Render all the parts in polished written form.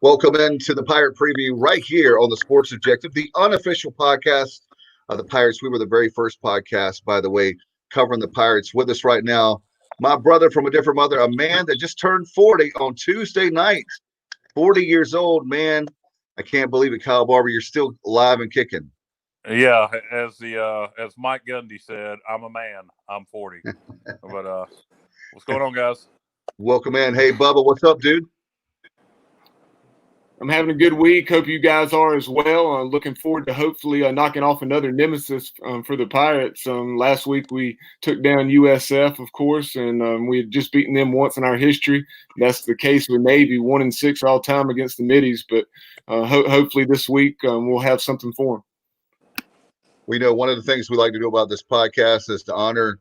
Welcome into the Pirate Preview right here on the Sports Objective, the unofficial podcast of the Pirates. We were the very first podcast, by the way, covering the Pirates. With us right now, my brother from a different mother, a man that just turned 40 on Tuesday night. 40 years old, man. I can't believe it, Kyle Barber. You're still alive and kicking. Yeah, as Mike Gundy said, I'm a man. I'm 40. But what's going on, guys? Welcome in. Hey, Bubba, what's up, dude? I'm having a good week. Hope you guys are as well. Looking forward to hopefully knocking off another nemesis for the Pirates. Last week we took down USF, of course, and we had just beaten them once in our history. That's the case with Navy, 1-6 all time against the Middies. But hopefully this week we'll have something for them. We know one of the things we like to do about this podcast is to honor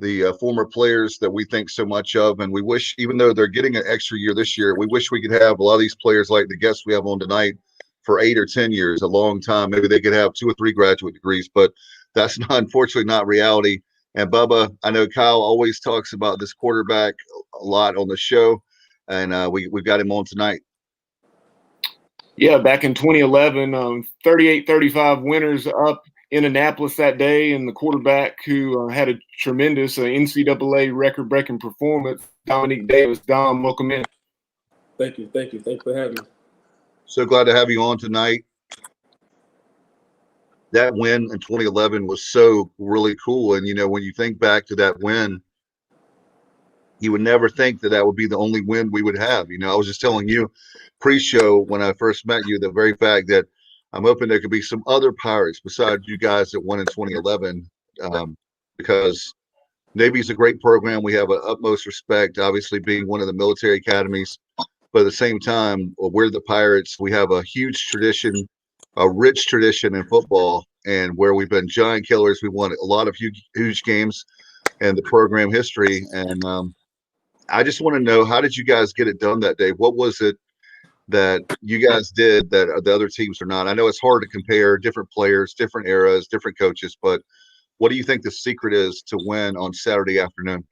the former players that we think so much of. And we wish, even though they're getting an extra year this year, we wish we could have a lot of these players like the guests we have on tonight for 8 or 10 years, a long time. Maybe they could have 2 or 3 graduate degrees, but that's not, unfortunately, not reality. And Bubba, I know Kyle always talks about this quarterback a lot on the show, and we've got him on tonight. Yeah, back in 2011, 38-35 winners up in Annapolis that day, and the quarterback who had a tremendous NCAA record-breaking performance, Dominique Davis. Dom, welcome in. Thank you. Thanks for having me. So glad to have you on tonight. That win in 2011 was so really cool. And, you know, when you think back to that win, you would never think that that would be the only win we would have. You know, I was just telling you pre-show when I first met you, the very fact that I'm hoping there could be some other Pirates besides you guys that won in 2011, because Navy's a great program. We have an utmost respect, obviously being one of the military academies. But at the same time, we're the Pirates. We have a huge tradition, a rich tradition in football, and where we've been giant killers. We won a lot of huge games in the program history. And I just want to know, how did you guys get it done that day? What was it that you guys did that the other teams are not? I know it's hard to compare different players, different eras, different coaches, but what do you think the secret is to win on Saturday afternoon?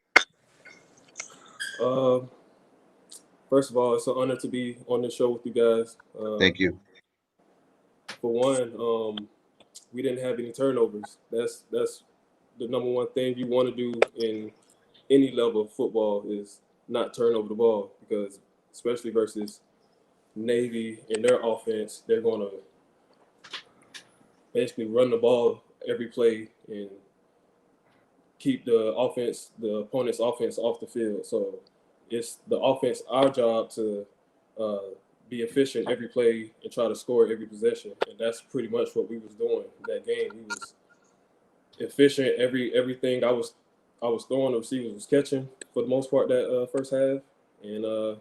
First of all, it's an honor to be on the show with you guys. Thank you. For one, we didn't have any turnovers. That's the number one thing you want to do in any level of football, is not turn over the ball, because especially versus Navy and their offense, they're going to basically run the ball every play and keep the opponent's offense off the field. So it's the offense, our job to be efficient every play and try to score every possession. And that's pretty much what we was doing that game. We was efficient. Everything I was throwing, the receivers was catching for the most part that first half. And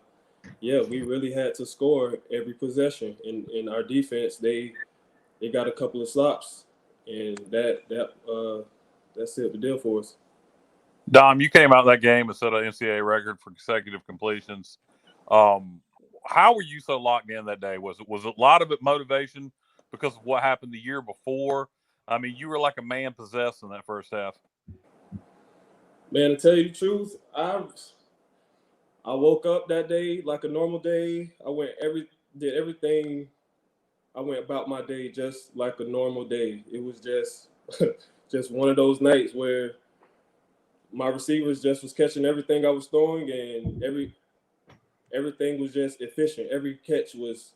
yeah, we really had to score every possession. In our defense, they got a couple of stops, and that sealed the deal for us. Dom, you came out of that game and set an NCAA record for consecutive completions. How were you so locked in that day? Was a lot of it motivation because of what happened the year before? I mean, you were like a man possessed in that first half. Man, to tell you the truth, I woke up that day like a normal day. Did everything. I went about my day just like a normal day. It was just one of those nights where my receivers just was catching everything I was throwing, and everything was just efficient. Every catch was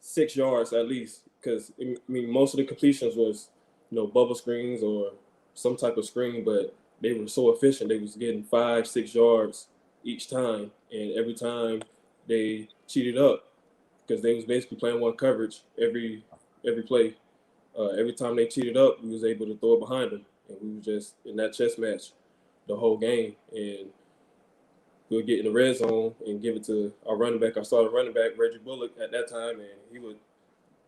6 yards at least, because I mean most of the completions was, bubble screens or some type of screen, but they were so efficient. They was getting 5-6 yards each time, and every time they cheated up, because they was basically playing one coverage every play. Every time they cheated up, we was able to throw it behind them, and we were just in that chess match the whole game. And we would get in the red zone and give it to our running back, our starting running back, Reggie Bullock at that time, and he would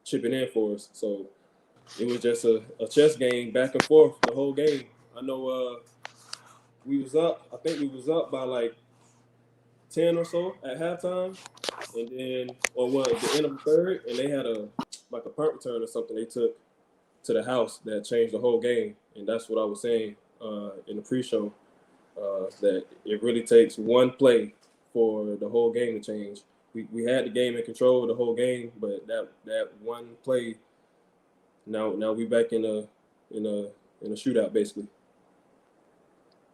chip it in for us. So it was just a chess game back and forth the whole game. I know we was up. I think we was up by like 10 or so at halftime, and then at the end of the third, and they had a punt return or something they took to the house that changed the whole game. And that's what I was saying in the pre-show, that it really takes one play for the whole game to change. we had the game in control the whole game, but that one play, now we back in a shootout basically.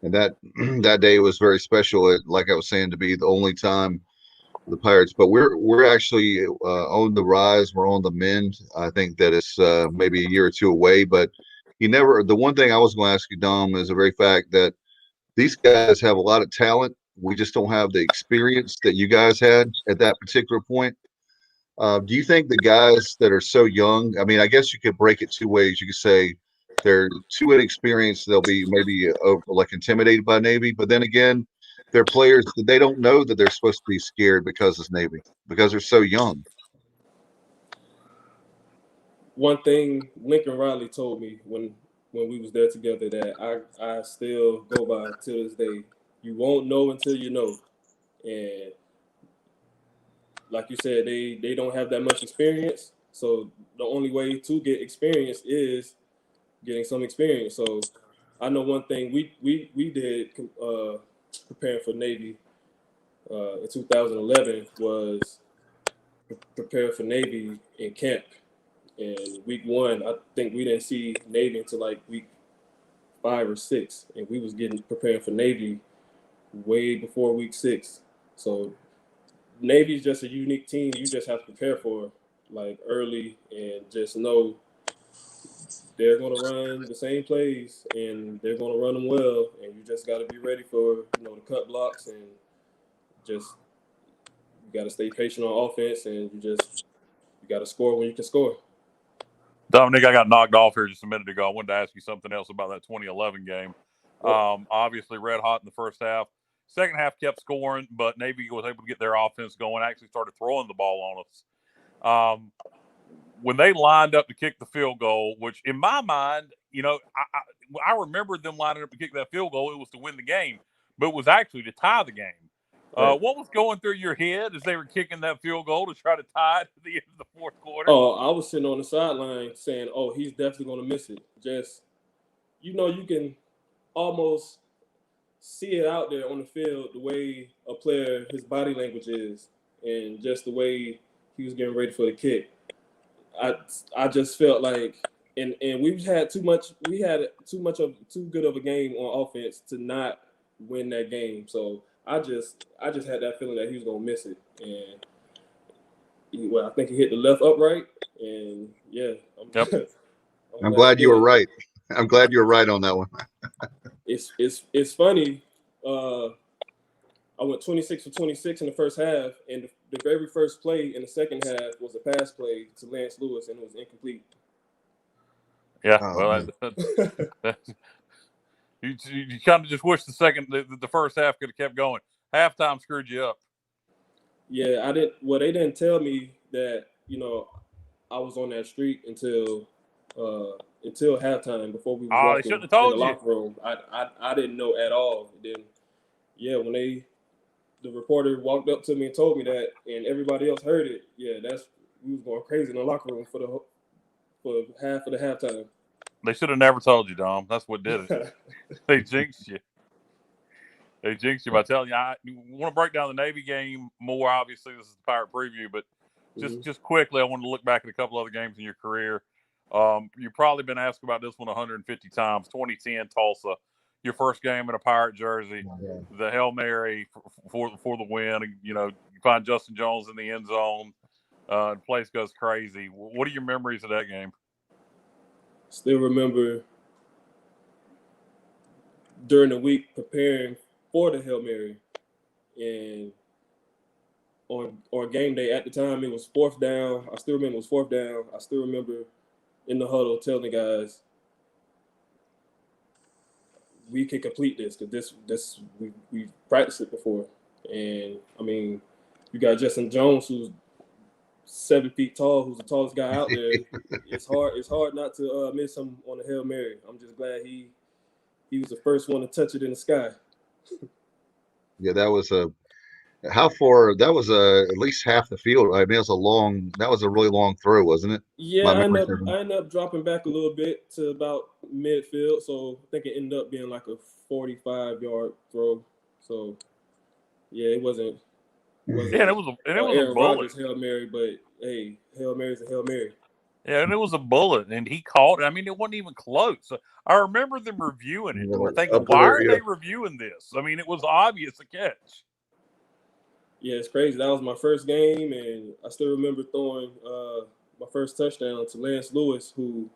And that day was very special. Like I was saying, to be the only time the Pirates, but we're actually on the rise. We're on the mend. I think that it's maybe a year or two away, but the one thing I was going to ask you, Dom, is the very fact that these guys have a lot of talent. We just don't have the experience that you guys had at that particular point. Do you think the guys that are so young, I mean, I guess you could break it two ways. You could say they're too inexperienced. They'll be maybe like intimidated by Navy, but then again, they're players that they don't know that they're supposed to be scared because it's Navy, because they're so young. One thing Lincoln Riley told me when we was there together that I still go by to this day: you won't know until you know. And like you said, they don't have that much experience, so the only way to get experience is getting some experience. So I know one thing we did preparing for Navy in 2011 was prepare for Navy in camp. And week 1, I think we didn't see Navy until like week 5 or 6, and we was preparing for Navy way before week 6. So Navy is just a unique team. You just have to prepare for like early and just know they're going to run the same plays and they're going to run them well, and you just got to be ready for the cut blocks, and just you got to stay patient on offense, and you got to score when you can score. Dominique, I got knocked off here just a minute ago. I wanted to ask you something else about that 2011 game. Obviously, red hot in the first half. Second half kept scoring, but Navy was able to get their offense going, actually started throwing the ball on us. When they lined up to kick the field goal, which in my mind, I remember them lining up to kick that field goal. It was to win the game, but it was actually to tie the game. What was going through your head as they were kicking that field goal to try to tie it to the end of the fourth quarter? Oh, I was sitting on the sideline saying, "Oh, he's definitely going to miss it." Just, you can almost see it out there on the field, the way a player, his body language is, and just the way he was getting ready for the kick. I just felt like, and we had too good of a game on offense to not win that game. So I just had that feeling that he was gonna miss it, and I think he hit the left upright, and yeah. I'm glad you were right. I'm glad you were right on that one. It's funny. I went 26 for 26 in the first half, and the very first play in the second half was a pass play to Lance Lewis, and it was incomplete. Yeah, you kind of just wish the first half could have kept going. Halftime screwed you up. Yeah, they didn't tell me that I was on that streak until halftime, before we was walking in the locker room. I didn't know at all. Then, when the reporter walked up to me and told me that, and everybody else heard it, we was going crazy in the locker room for half of the halftime. They should have never told you, Dom. That's what did it. They jinxed you. They jinxed you by telling you. I want to break down the Navy game more. Obviously, this is the Pirate preview, but just quickly, I want to look back at a couple other games in your career. You've probably been asked about this one 150 times. 2010 Tulsa, your first game in a Pirate jersey, the Hail Mary for the win. You find Justin Jones in the end zone. The place goes crazy. What are your memories of that game? Still remember during the week preparing for the Hail Mary, and on game day at the time it was 4th down. I still remember it was 4th down. I still remember in the huddle telling the guys, we can complete this, because this we practiced it before. And I mean, you got Justin Jones, who's 7 feet tall, who's the tallest guy out there. It's hard not to miss him on the Hail Mary. I'm just glad he was the first one to touch it in the sky. Yeah, that was how far? That was at least half the field. I mean, that was a really long throw, wasn't it? Yeah, I ended up dropping back a little bit to about midfield, so I think it ended up being like a 45-yard throw. So yeah, it wasn't wasn't Yeah, and it was a Aaron bullet. Rodgers Hail Mary, but hey, Hail Mary's a Hail Mary. Yeah, and it was a bullet, and he caught it. I mean, it wasn't even close. I remember them reviewing it, and we're thinking, why are they reviewing this? I mean, it was obvious a catch. Yeah, it's crazy. That was my first game, and I still remember throwing my first touchdown to Lance Lewis, who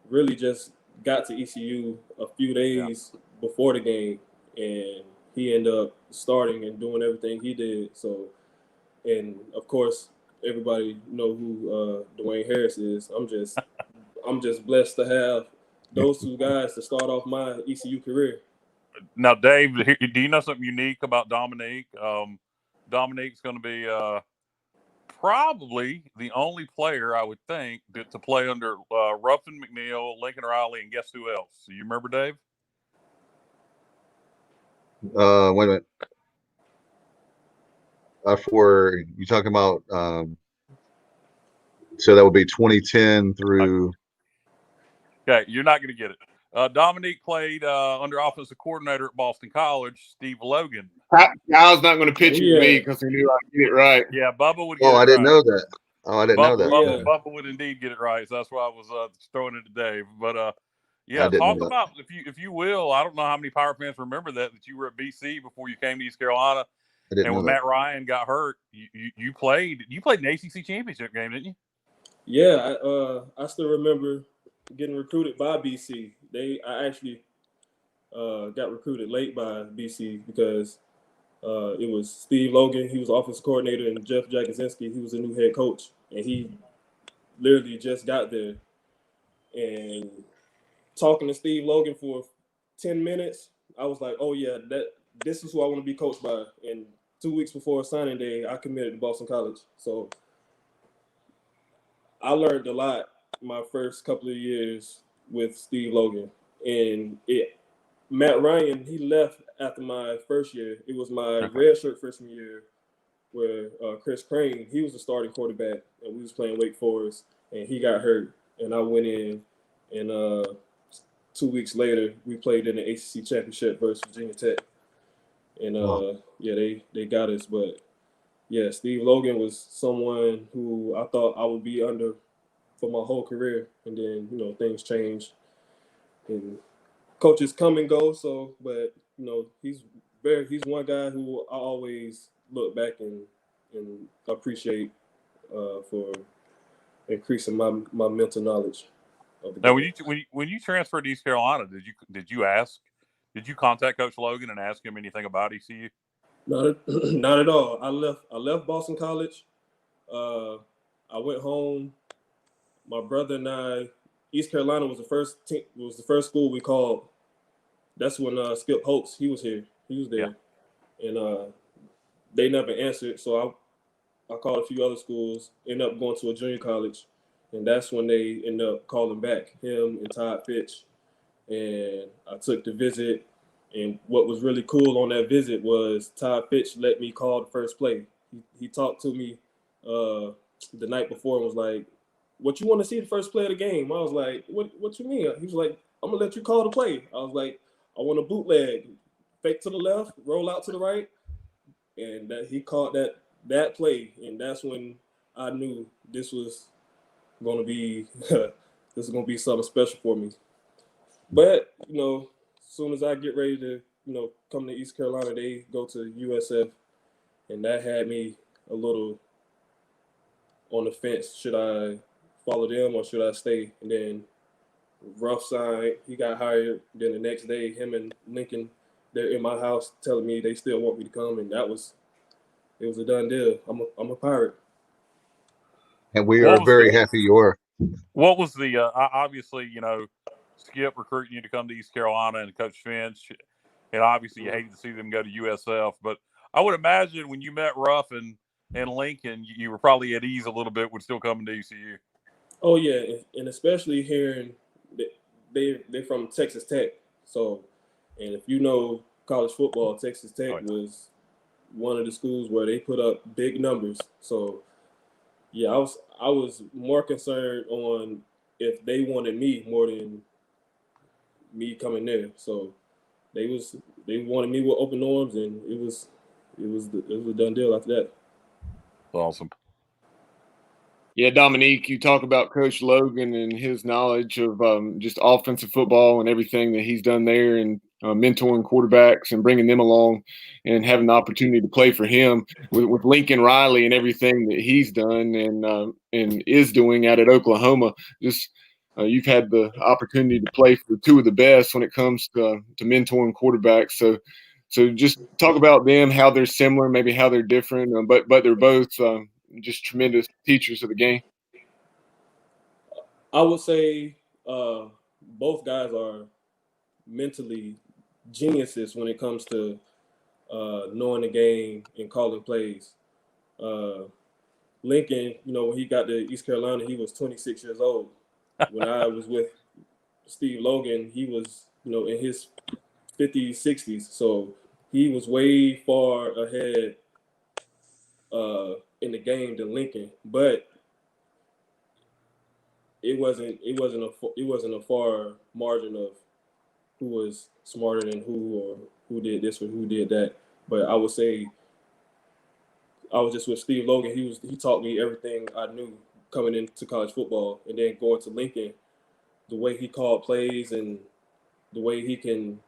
really just got to ECU a few days before the game, and he ended up starting and doing everything he did. So, and of course, everybody know who Dwayne Harris is. I'm just blessed to have those two guys to start off my ECU career. Now, Dave, do you know something unique about Dominique? Dominique's going to be probably the only player, I would think, to play under Ruffin McNeil, Lincoln Riley, and guess who else? Do you remember, Dave? Wait a minute. For you talking about, so that would be 2010 through. Okay, you're not going to get it. Dominique played under offensive coordinator at Boston College, Steve Logan. Kyle's not going to pitch at me because he knew I'd get it right. Yeah, Bubba would get it I didn't right. know that. Oh, I didn't know that. Bubba would indeed get it right. So that's why I was throwing it to Dave. But yeah, talk about if you will. I don't know how many Pirate fans remember that you were at BC before you came to East Carolina, and when Matt Ryan got hurt, you played an ACC championship game, didn't you? Yeah, I still remember getting recruited by BC. I actually got recruited late by BC because it was Steve Logan, he was offensive coordinator, and Jeff Jagosinski, he was the new head coach, and he literally just got there. And talking to Steve Logan for 10 minutes, I was like, oh yeah, this is who I want to be coached by. And 2 weeks before signing day, I committed to Boston College. So I learned a lot my first couple of years with Steve Logan. And Matt Ryan, he left after my first year. It was my redshirt freshman year where Chris Crane, he was the starting quarterback, and we was playing Wake Forest, and he got hurt. And I went in, and 2 weeks later, we played in the ACC championship versus Virginia Tech. And, they got us. But, yeah, Steve Logan was someone who I thought I would be under for my whole career. And then, things changed. And coaches come and go. So, but, he's one guy who I always look back and appreciate for increasing my mental knowledge. Now, when you transferred to East Carolina, did you contact Coach Logan and ask him anything about ECU? Not at all. I left Boston College. I went home. My brother and I. East Carolina was the first school we called. That's when Skip Holtz, he was here. He was there, and they never answered. So I called a few other schools. Ended up going to a junior college. And that's when they ended up calling back, him and Todd Fitch. And I took the visit. And what was really cool on that visit was Todd Fitch let me call the first play. He talked to me the night before and was like, what you want to see the first play of the game? I was like, what you mean? He was like, I'm going to let you call the play. I was like, I want a bootleg. Fake to the left, roll out to the right. And he caught that play. And that's when I knew this was going to be something special for me. But as soon as I get ready to come to East Carolina, they go to USF, and that had me a little on the fence. Should I follow them or should I stay? And then Ruff signed, he got hired. Then the next day, him and Lincoln, they're in my house telling me they still want me to come, and it was a done deal. I'm a Pirate. And we are very happy you are. What was the obviously, Skip recruiting you to come to East Carolina and Coach Finch, and obviously you hated to see them go to USF. But I would imagine when you met Ruff and Lincoln, you were probably at ease a little bit with still coming to ECU. Oh yeah, and especially hearing they're from Texas Tech. So, and if you know college football, Texas Tech was one of the schools where they put up big numbers. So, yeah, I was more concerned on if they wanted me more than me coming there. So they wanted me with open arms, and it was it was a done deal after that. Awesome. Yeah, Dominique, you talk about Coach Logan and his knowledge of just offensive football and everything that he's done there, and mentoring quarterbacks and bringing them along and having the opportunity to play for him with Lincoln Riley and everything that he's done and is doing out at Oklahoma. Just you've had the opportunity to play for two of the best when it comes to mentoring quarterbacks. So just talk about them, how they're similar, maybe how they're different, but they're both just tremendous teachers of the game. I would say both guys are mentally geniuses when it comes to knowing the game and calling plays. Lincoln, when he got to East Carolina, he was 26 years old. When I was with Steve Logan, he was, in his 50s, 60s. So he was way far ahead in the game than Lincoln, but it wasn't a far margin of who was smarter than who, or who did this or who did that. But I would say I was just with Steve Logan. He taught me everything I knew coming into college football, and then going to Lincoln, the way he called plays and the way he can,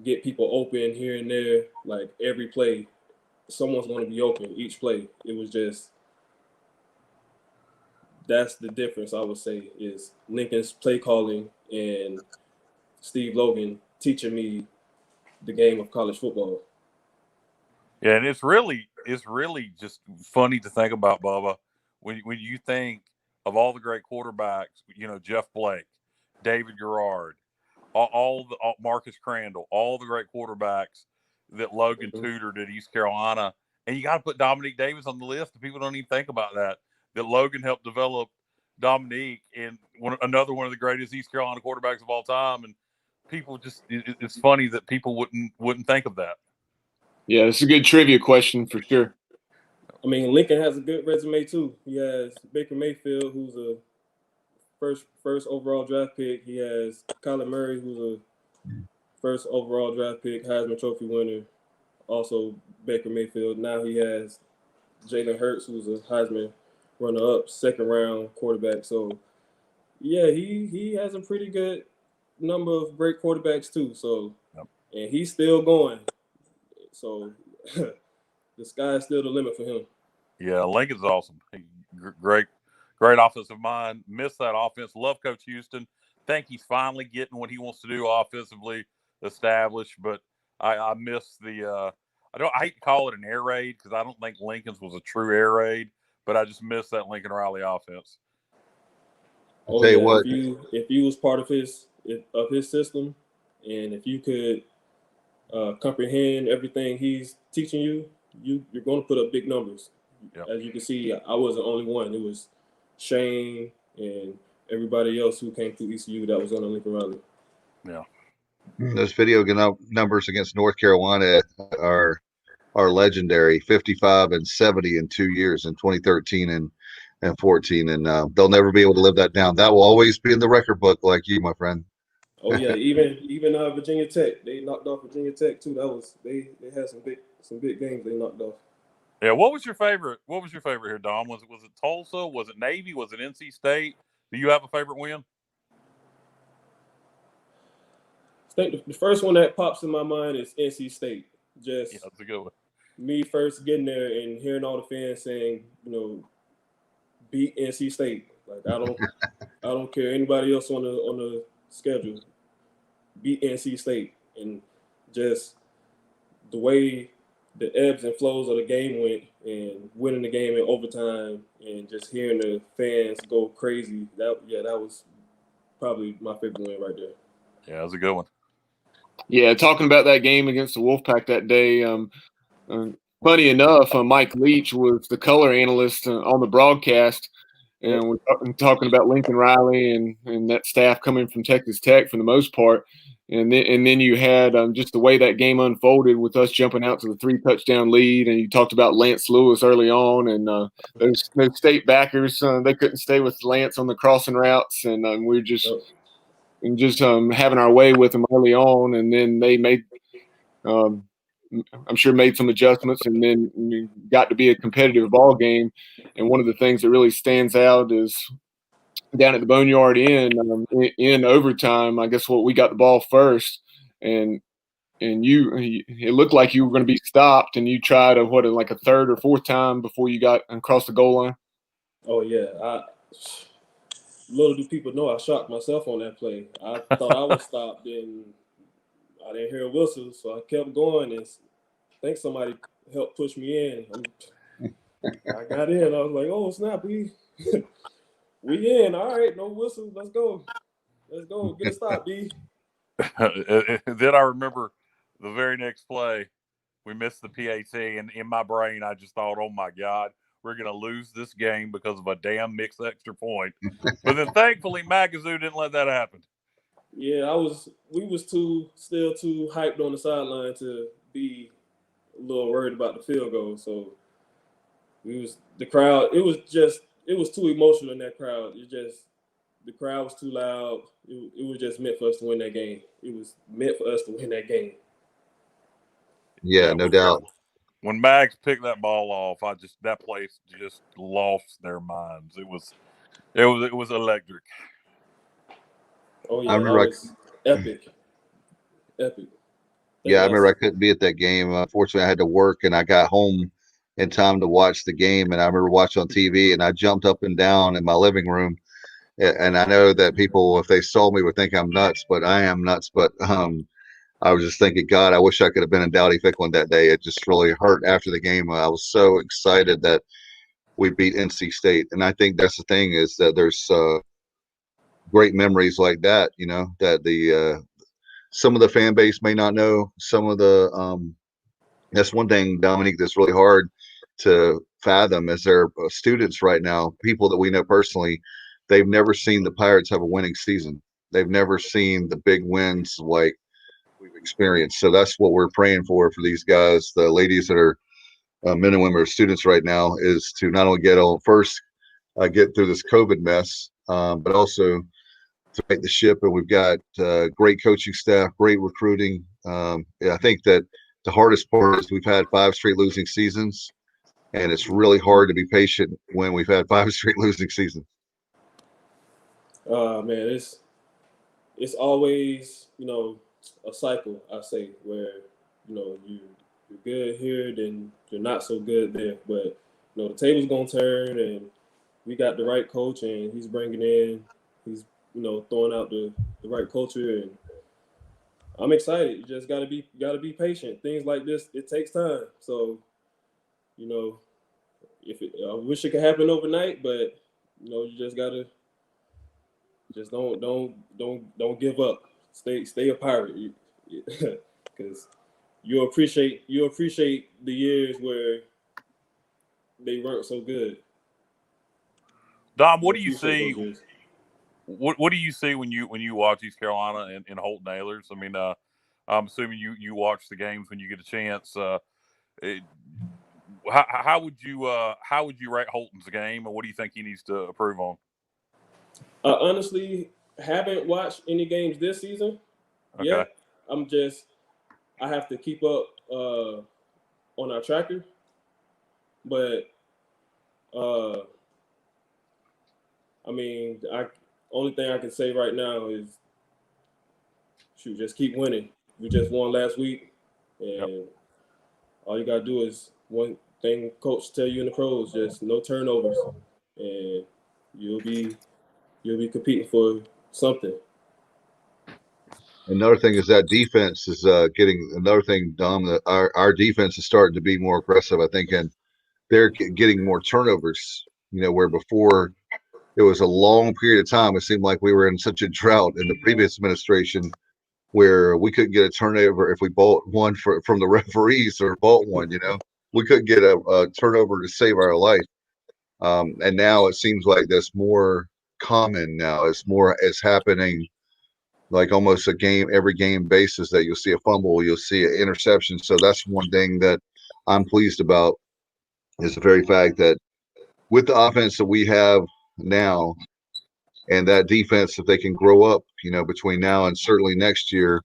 get people open here and there. Like every play, someone's going to be open each play. It was just, that's the difference, I would say, is Lincoln's play calling and Steve Logan teaching me the game of college football. Yeah, and it's really just funny to think about, Bubba, when you think of all the great quarterbacks, Jeff Blake, David Garrard, all Marcus Crandall, all the great quarterbacks that Logan tutored at East Carolina, and you got to put Dominique Davis on the list. People don't even think about that Logan helped develop Dominique, and another one of the greatest East Carolina quarterbacks of all time. And people it's funny that people wouldn't think of that. Yeah, it's a good trivia question for sure. I mean, Lincoln has a good resume too. He has Baker Mayfield, who's a first overall draft pick. He has Kyler Murray, who's a first overall draft pick, Heisman Trophy winner. Also Baker Mayfield. Now he has Jalen Hurts, who's a Heisman runner-up, second round quarterback. So yeah, he has a pretty good number of great quarterbacks too. So and he's still going. So the sky is still the limit for him. Yeah, Lincoln's awesome. Great offensive mind. Miss that offense. Love Coach Houston. Think he's finally getting what he wants to do offensively established, but I miss the I hate to call it an air raid, because I don't think Lincoln's was a true air raid, but I just miss that Lincoln Riley offense. I'll tell you what, if you was part of his system, and if you could comprehend everything he's teaching you, you're going to put up big numbers. Yep. As you can see, I wasn't the only one. It was Shane and everybody else who came through ECU that was on the Lincoln Riley. Yeah. Those video numbers against North Carolina are legendary. 55 and 70 in 2 years, in 2013 and 14, and they'll never be able to live that down. That will always be in the record book, like you, my friend. Oh yeah, even Virginia Tech, they knocked off Virginia Tech too. They had some big games they knocked off. Yeah, what was your favorite here, Dom? Was it Tulsa? Was it Navy? Was it NC State? Do you have a favorite win? I think the first one that pops in my mind is NC State. Just that's a good one. Me first getting there and hearing all the fans saying, beat NC State. Like I don't care anybody else on the schedule. Beat NC State, and just the way the ebbs and flows of the game went, and winning the game in overtime, and just hearing the fans go crazy. That was probably my favorite win right there. Yeah, that was a good one. Yeah, talking about that game against the Wolfpack that day, funny enough, Mike Leach was the color analyst on the broadcast, and we're talking about Lincoln Riley and that staff coming from Texas Tech for the most part. And then you had just the way that game unfolded with us jumping out to the 3-touchdown lead, and you talked about Lance Lewis early on, and those state backers, they couldn't stay with Lance on the crossing routes, and we're just having our way with them early on, and then they made I'm sure made some adjustments, and then got to be a competitive ball game. And one of the things that really stands out is down at the Boneyard Inn in overtime. I guess we got the ball first, and it looked like you were going to be stopped, and you tried like a third or fourth time before you got across the goal line. Oh yeah, little do people know I shocked myself on that play. I thought I was stopped, and I didn't hear a whistle, so I kept going, and I think somebody helped push me in. I got in. I was like, "Oh snap, we in. All right, no whistle. Let's go. Get a stop, B." Then I remember the very next play, we missed the PAT, and in my brain, I just thought, "Oh my God, we're going to lose this game because of a damn mixed extra point." But then, thankfully, Magazoo didn't let that happen. Yeah, we was still too hyped on the sideline to be a little worried about the field goal. So the crowd. It was too emotional in that crowd. The crowd was too loud. It was just meant for us to win that game. It was meant for us to win that game. Yeah, no doubt. When Mags picked that ball off, that place just lost their minds. It was electric. Oh yeah, I remember that was epic. Yeah, I remember I couldn't be at that game. Unfortunately, I had to work, and I got home in time to watch the game. And I remember watching on TV, and I jumped up and down in my living room. And I know that people, if they saw me, would think I'm nuts, but I am nuts. But I was just thinking, God, I wish I could have been in Dowdy-Ficklen that day. It just really hurt after the game. I was so excited that we beat NC State. And I think that's the thing, is that there's great memories like that, that some of the fan base may not know. Some of the that's one thing, Dominique, that's really hard to fathom, is there are students right now, people that we know personally, they've never seen the Pirates have a winning season. They've never seen the big wins like we've experienced. So that's what we're praying for these guys, the ladies that are men and women are students right now, is to not only get through this COVID mess, but also to make the ship. And we've got great coaching staff, great recruiting. I think that the hardest part is we've had 5 straight losing seasons, and it's really hard to be patient when we've had 5 straight losing seasons. Man, it's always, a cycle, I say, where, you're good here, then you're not so good there. But, the table's going to turn, and we got the right coach, and he's throwing out the right culture, and I'm excited. You just gotta be patient. Things like this, it takes time. So, I wish it could happen overnight, but you just gotta don't give up. Stay a Pirate, because you'll appreciate the years where they weren't so good. Dom, what do you see? What do you see when you watch East Carolina and Holton Ahlers? I mean, I'm assuming you watch the games when you get a chance. How would you rate Holton's game, and what do you think he needs to improve on? Honestly, haven't watched any games this season yet. I have to keep up on our tracker, but only thing I can say right now is, just keep winning. We just won last week, and all you gotta do is one thing coach tell you in the pros, just no turnovers, and you'll be competing for something. Another thing is that defense is getting another thing, Dom, that our defense is starting to be more aggressive, I think, and they're getting more turnovers, where before it was a long period of time. It seemed like we were in such a drought in the previous administration where we couldn't get a turnover if we bought one from the referees or bought one, we couldn't get a turnover to save our life. And now it seems like that's more common now. It's happening like almost every game basis, that you'll see a fumble, you'll see an interception. So that's one thing that I'm pleased about, is the very fact that with the offense that we have now and that defense, if they can grow up, between now and certainly next year,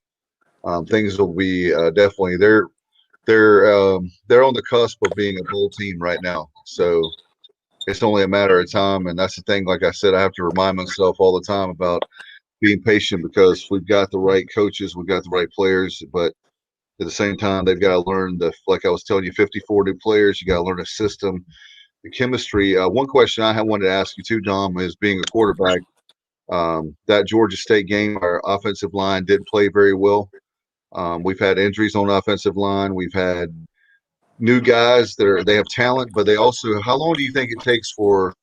things will be definitely they're on the cusp of being a bowl team right now. So it's only a matter of time. And that's the thing. Like I said, I have to remind myself all the time about being patient because we've got the right coaches, we've got the right players, but at the same time, they've got to learn like I was telling you, 54 new players. You got to learn a system, the chemistry. One question I wanted to ask you too, Dom, is being a quarterback. That Georgia State game, our offensive line didn't play very well. We've had injuries on the offensive line. We've had new guys they have talent, but they also. How long do you think it takes for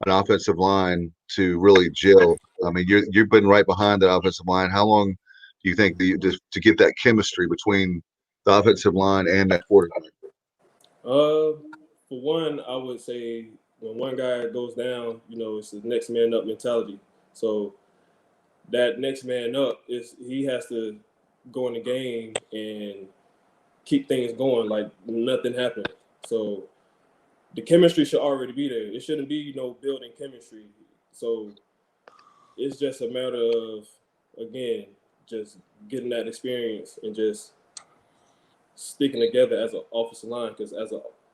an offensive line to really gel? I mean, you've been right behind that offensive line. How long do you think to get that chemistry between the offensive line and that quarterback? For one, I would say when one guy goes down, it's the next man up mentality. So that next man up he has to go in the game and keep things going like nothing happened. So the chemistry should already be there. It shouldn't be, building chemistry. So it's just a matter of, again, just getting that experience and just sticking together as an offensive line. Because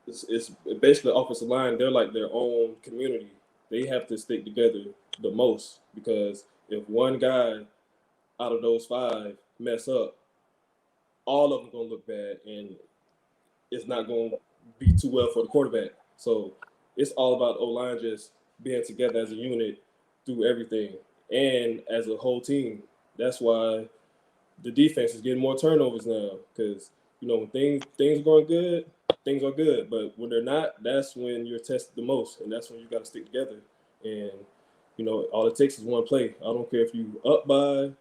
it's basically offensive line, they're like their own community. They have to stick together the most because if one guy out of those 5 mess up, all of them going to look bad and it's not going to be too well for the quarterback. So it's all about O-line just being together as a unit through everything and as a whole team. That's why the defense is getting more turnovers now because, when things are going good, things are good. But when they're not, that's when you're tested the most, and that's when you got to stick together. And, all it takes is one play. I don't care if you up by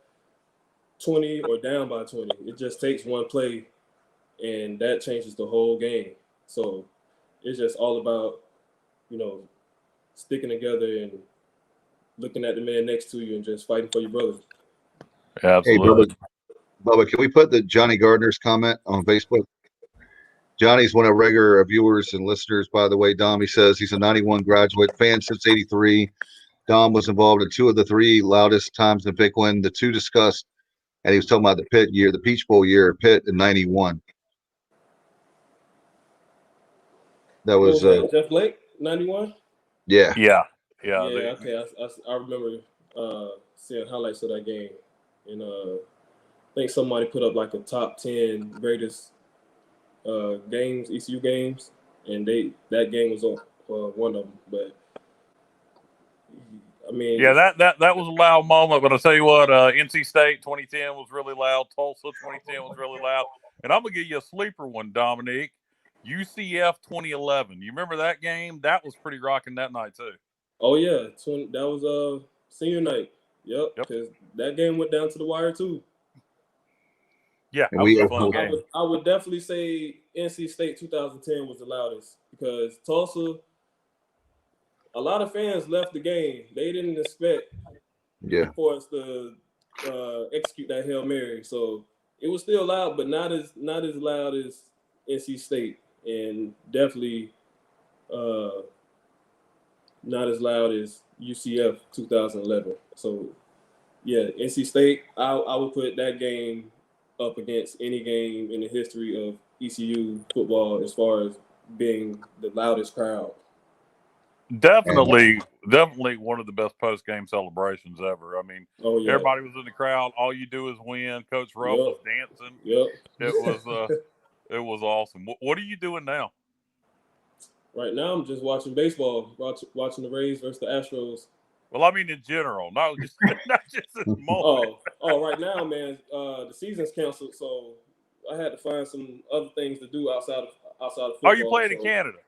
20 or down by 20. It just takes one play, and that changes the whole game. So it's just all about, sticking together and looking at the man next to you and just fighting for your brother. Absolutely. Hey, Bubba, can we put the Johnny Gardner's comment on Facebook? Johnny's one of our regular viewers and listeners, by the way. Dom, he says he's a 91 graduate, fan since 83. Dom was involved in 2 of the 3 loudest times in Ficklen, the 2 discussed, and he was talking about the Pitt year, the Peach Bowl year at Pitt in 91. That was Jeff Blake, 91? Yeah. Okay. I remember seeing highlights of that game. And I think somebody put up like a top 10 greatest games, ECU games, and that game was on one of them. But I mean, that was a loud moment. But I'll tell you what, NC State 2010 was really loud. Tulsa 2010 was really loud. And I'm gonna give you a sleeper one, Dominique. UCF 2011. You remember that game? That was pretty rocking that night too. Oh yeah, that was senior night. Yep. Because that game went down to the wire too. Yeah, that was a fun game. I would definitely say NC State 2010 was the loudest because Tulsa, a lot of fans left the game. They didn't expect for us to execute that Hail Mary. So it was still loud, but not as loud as NC State, and definitely not as loud as UCF 2011. So yeah, NC State, I would put that game up against any game in the history of ECU football as far as being the loudest crowd. Definitely one of the best post-game celebrations ever. I mean, everybody was in the crowd. All you do is win. Coach Rupp was dancing. It was awesome. What are you doing now? Right now, I'm just watching baseball, watching the Rays versus the Astros. Well, I mean in general, not just this moment. Right now, man, the season's canceled, so I had to find some other things to do outside of football. Oh, you playing in Canada?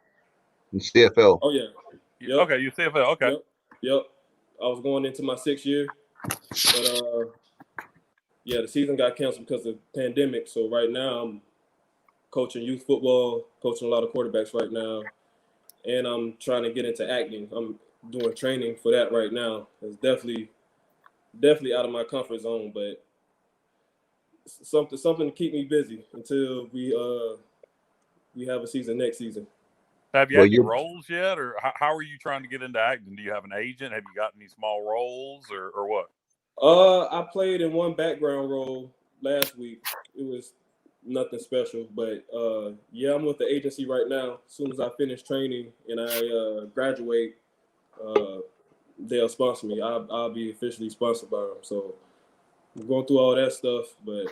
In CFL. Oh yeah. Yep. Okay, you CFL. Okay. Yep. I was going into my 6th year, but the season got canceled because of the pandemic. So right now, I'm coaching youth football, coaching a lot of quarterbacks right now, and I'm trying to get into acting. I'm doing training for that right now. It's definitely out of my comfort zone, but something to keep me busy until we have a season next season. Have you had any roles yet, or how are you trying to get into acting? Do you have an agent? Have you got any small roles, or what? I played in one background role last week. It was nothing special. But yeah, I'm with the agency right now. As soon as I finish training and I graduate, they'll sponsor me. I'll be officially sponsored by them. So I'm going through all that stuff, but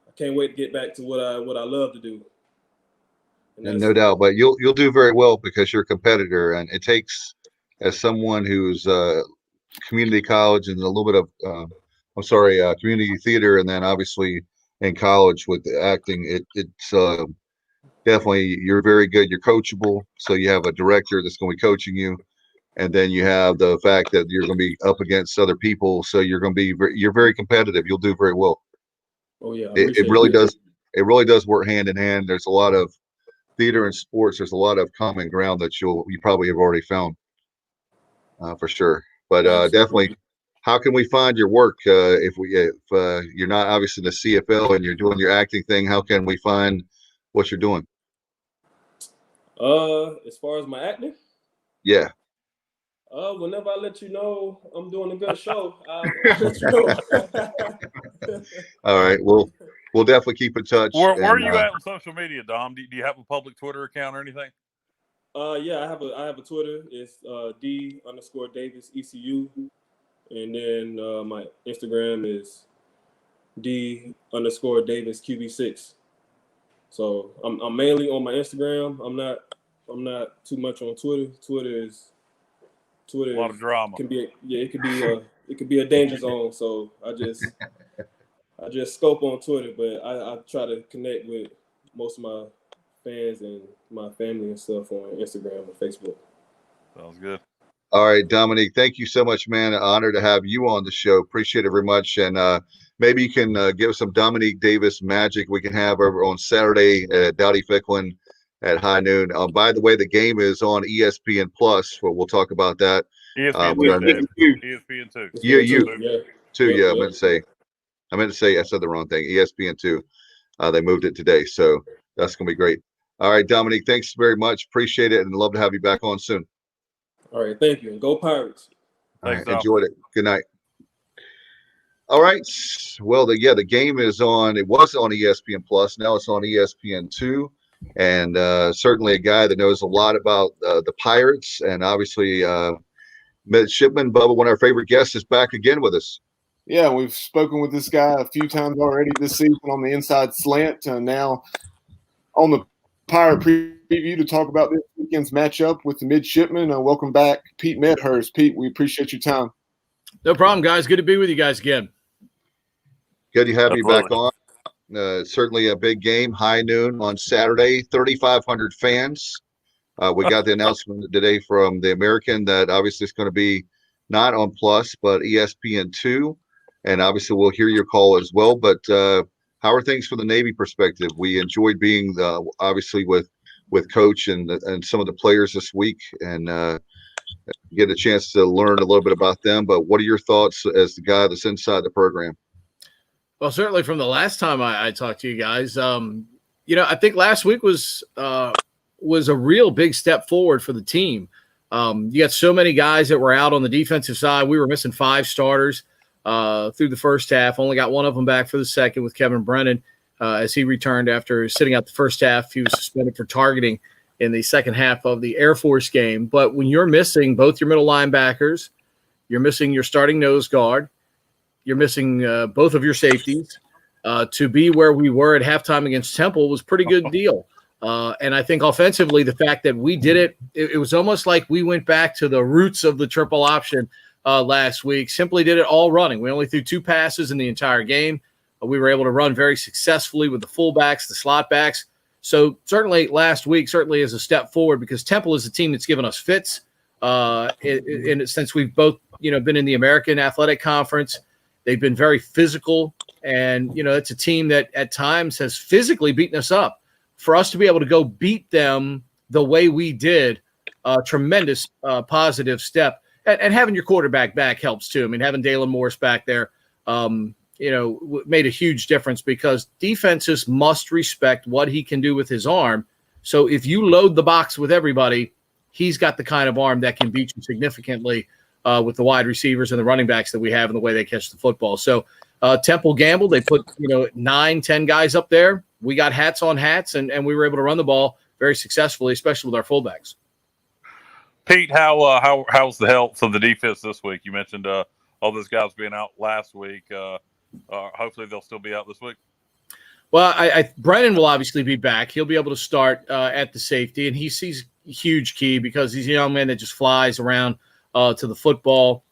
I can't wait to get back to what I love to do. And no doubt, but you'll do very well because you're a competitor, and it takes, as someone who's community college and a little bit of community theater, and then obviously in college with the acting, it's definitely, you're very good. You're coachable, so you have a director that's going to be coaching you, and then you have the fact that you're going to be up against other people, so you're going to be you're very competitive. You'll do very well. Oh yeah, it really does. It really does work hand in hand. There's a lot of theater and sports. There's a lot of common ground that you probably have already found, for sure. But definitely, how can we find your work if you're not obviously in the CFL and you're doing your acting thing? How can we find what you're doing? As far as my acting, yeah. Whenever I let you know I'm doing a good show, I'll let you know. All right. We'll definitely keep in touch. Where are you at on social media, Dom? Do you have a public Twitter account or anything? Yeah, I have a Twitter. It's D_Davis ECU, and then my Instagram is D_Davis QB6. So I'm mainly on my Instagram. I'm not too much on Twitter. Twitter A lot of drama. It could be a danger zone. So I just scope on Twitter, but I try to connect with most of my fans and my family and stuff on Instagram and Facebook. Sounds good. All right, Dominique, thank you so much, man. An honor to have you on the show. Appreciate it very much. And maybe you can give us some Dominique Davis magic we can have over on Saturday at Dowdy-Ficklen at high noon. By the way, the game is on ESPN Plus. We'll talk about that. ESPN 2. You too. Yeah, I meant to say I said the wrong thing. ESPN 2. They moved it today, so that's gonna be great. All right, Dominique, thanks very much. Appreciate it, and love to have you back on soon. All right, thank you, and go Pirates. Thanks, enjoyed it. Good night. All right. Well, the game is on. It was on ESPN Plus. Now it's on ESPN 2. And certainly a guy that knows a lot about the Pirates, and obviously Midshipmen. Bubba, one of our favorite guests, is back again with us. Yeah, we've spoken with this guy a few times already this season on the Inside Slant, and now on the Pirate Preview to talk about this weekend's matchup with the Midshipmen. Welcome back, Pete Medhurst. Pete, we appreciate your time. No problem, guys. Good to be with you guys again. Good to have you back on. Certainly a big game, high noon on Saturday, 3,500 fans. We got the announcement today from the American that obviously it's going to be not on Plus, but ESPN 2. And obviously we'll hear your call as well. But how are things from the Navy perspective? We enjoyed being obviously with Coach and some of the players this week, and get a chance to learn a little bit about them. But what are your thoughts as the guy that's inside the program? Well, certainly from the last time I talked to you guys, I think last week was a real big step forward for the team. You got so many guys that were out on the defensive side. We were missing 5 starters through the first half. Only got one of them back for the second with Kevin Brennan as he returned after sitting out the first half. He was suspended for targeting in the second half of the Air Force game. But when you're missing both your middle linebackers, you're missing your starting nose guard, you're missing both of your safeties. To be where we were at halftime against Temple was a pretty good deal. And I think offensively, the fact that we did it was almost like we went back to the roots of the triple option last week. Simply did it all running. We only threw 2 passes in the entire game. We were able to run very successfully with the fullbacks, the slot backs. So certainly last week is a step forward because Temple is a team that's given us fits. Since we've both been in the American Athletic Conference, they've been very physical, and it's a team that at times has physically beaten us up. For us to be able to go beat them the way we did, tremendous positive step. And having your quarterback back helps too. I mean, having Dalen Morris back there, made a huge difference because defenses must respect what he can do with his arm. So if you load the box with everybody, he's got the kind of arm that can beat you significantly with the wide receivers and the running backs that we have and the way they catch the football. So Temple gambled. They put 9, 10 guys up there. We got hats on hats, and we were able to run the ball very successfully, especially with our fullbacks. Pete, how's the health of the defense this week? You mentioned all those guys being out last week. Hopefully they'll still be out this week. Well, Brennan will obviously be back. He'll be able to start at the safety, and he sees huge key because he's a young man that just flies around to the football,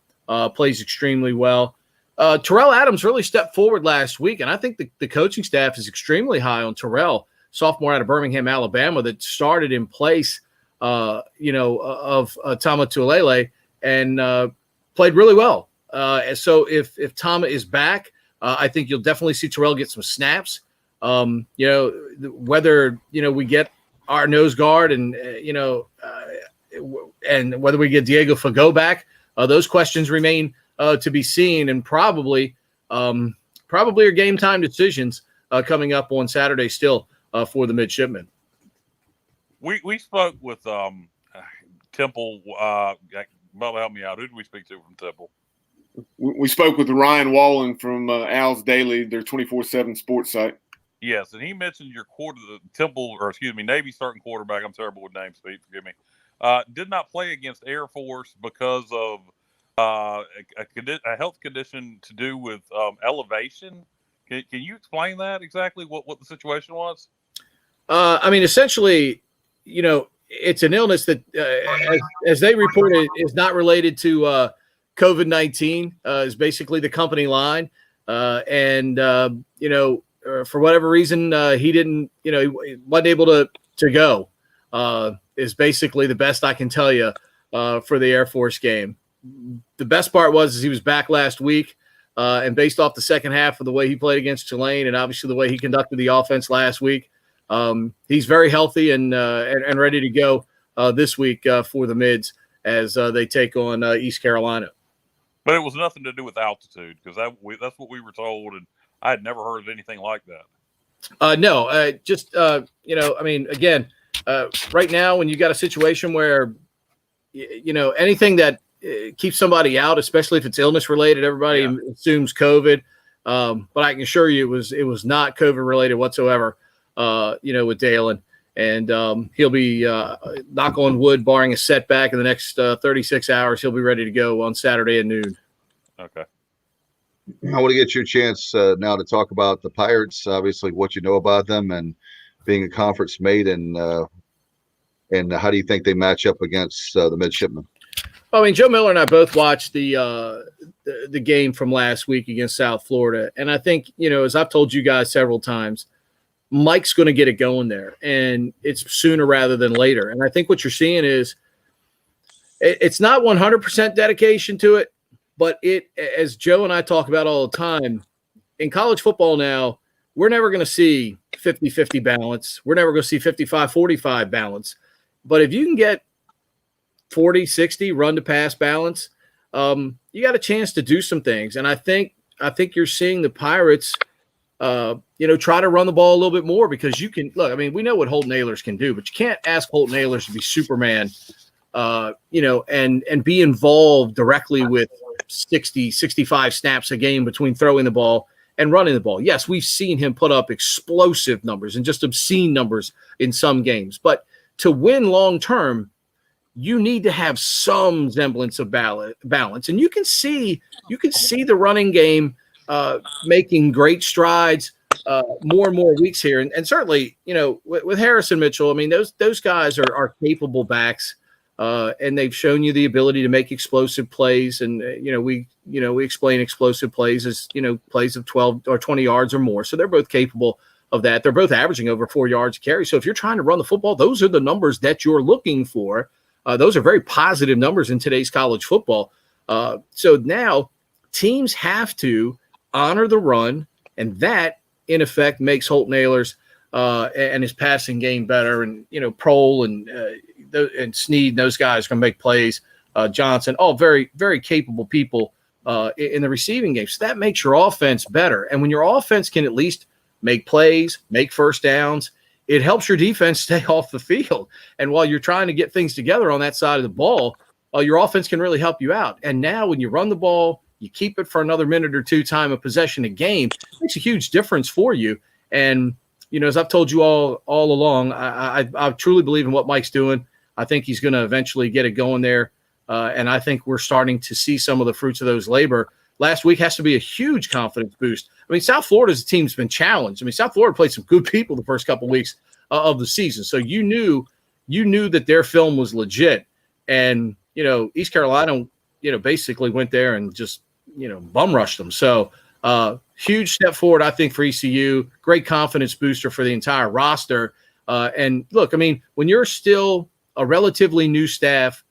plays extremely well. Terrell Adams really stepped forward last week, and I think the coaching staff is extremely high on Terrell, sophomore out of Birmingham, Alabama, that started in place, of Tama Tuilele and played really well. So if Tama is back, I think you'll definitely see Terrell get some snaps. Whether we get our nose guard and whether we get Diego Fago back, those questions remain to be seen, and probably are game time decisions coming up on Saturday still for the Midshipmen. We spoke with Temple. Bubba, help me out. Who did we speak to from Temple? We spoke with Ryan Wallen from Al's Daily, their 24/7 sports site. Yes, and he mentioned your Navy starting quarterback. I'm terrible with names, Pete. Forgive me. Did not play against Air Force because of a health condition to do with elevation. Can you explain that exactly? What the situation was? Essentially, it's an illness that, as they reported, is not related to COVID-19. Is basically the company line, for whatever reason, he didn't, he wasn't able to go, is basically the best I can tell you for the Air Force game. The best part was he was back last week, and based off the second half of the way he played against Tulane and obviously the way he conducted the offense last week, he's very healthy and ready to go this week for the Mids as they take on East Carolina. But it was nothing to do with altitude, because that's what we were told, and I had never heard of anything like that. No, again, right now when you got a situation where, anything that keeps somebody out, especially if it's illness related, everybody assumes COVID. But I can assure you it was not COVID related whatsoever, with Dalen. And he'll be, knock on wood, barring a setback in the next 36 hours, he'll be ready to go on Saturday at noon. Okay. I want to get your chance now to talk about the Pirates, obviously what you know about them and being a conference mate, and how do you think they match up against the Midshipmen? Joe Miller and I both watched the game from last week against South Florida, and I think, as I've told you guys several times, Mike's going to get it going there, and it's sooner rather than later. And I think what you're seeing is it's not 100% dedication to it, but as Joe and I talk about all the time, in college football now, we're never going to see 50-50 balance. We're never going to see 55-45 balance. But if you can get 40-60 run to pass balance, you got a chance to do some things. And I think you're seeing the Pirates try to run the ball a little bit more, because you can look. We know what Holton Ahlers can do, but you can't ask Holton Ahlers to be Superman, and be involved directly with 60, 65 snaps a game between throwing the ball and running the ball. Yes, we've seen him put up explosive numbers and just obscene numbers in some games, but to win long term, you need to have some semblance of balance. And you can see the running game making great strides more and more weeks here. And certainly, with Harrison Mitchell, those guys are capable backs, and they've shown you the ability to make explosive plays. And, we explain explosive plays as, plays of 12 or 20 yards or more. So they're both capable of that. They're both averaging over 4 yards a carry. So if you're trying to run the football, those are the numbers that you're looking for. Those are very positive numbers in today's college football. So now teams have to honor the run, and that, in effect, makes Holton Ahlers and his passing game better. And, Prohl and Snead, those guys are going to make plays. Johnson, all very, very capable people in the receiving game. So that makes your offense better. And when your offense can at least make plays, make first downs, it helps your defense stay off the field. And while you're trying to get things together on that side of the ball, your offense can really help you out. And now when you run the ball, you keep it for another minute or two time of possession a game. It makes a huge difference for you. And, as I've told you all along, I truly believe in what Mike's doing. I think he's going to eventually get it going there. And I think we're starting to see some of the fruits of those labor. Last week has to be a huge confidence boost. I mean, South Florida's team's been challenged. I mean, South Florida played some good people the first couple of weeks of the season. So you knew that their film was legit. And, East Carolina, basically went there and just, bum rushed them. So huge step forward, I think, for ECU. Great confidence booster for the entire roster. And look, I mean, when you're still a relatively new staff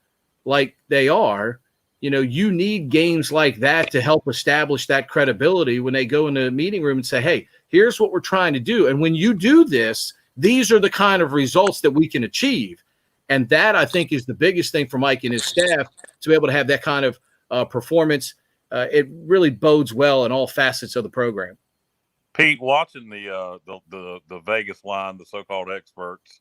like they are, you need games like that to help establish that credibility when they go into the meeting room and say, hey, here's what we're trying to do. And when you do this, these are the kind of results that we can achieve. And that, I think, is the biggest thing for Mike and his staff, to be able to have that kind of performance. It really bodes well in all facets of the program. Pete, watching the Vegas line, the so-called experts,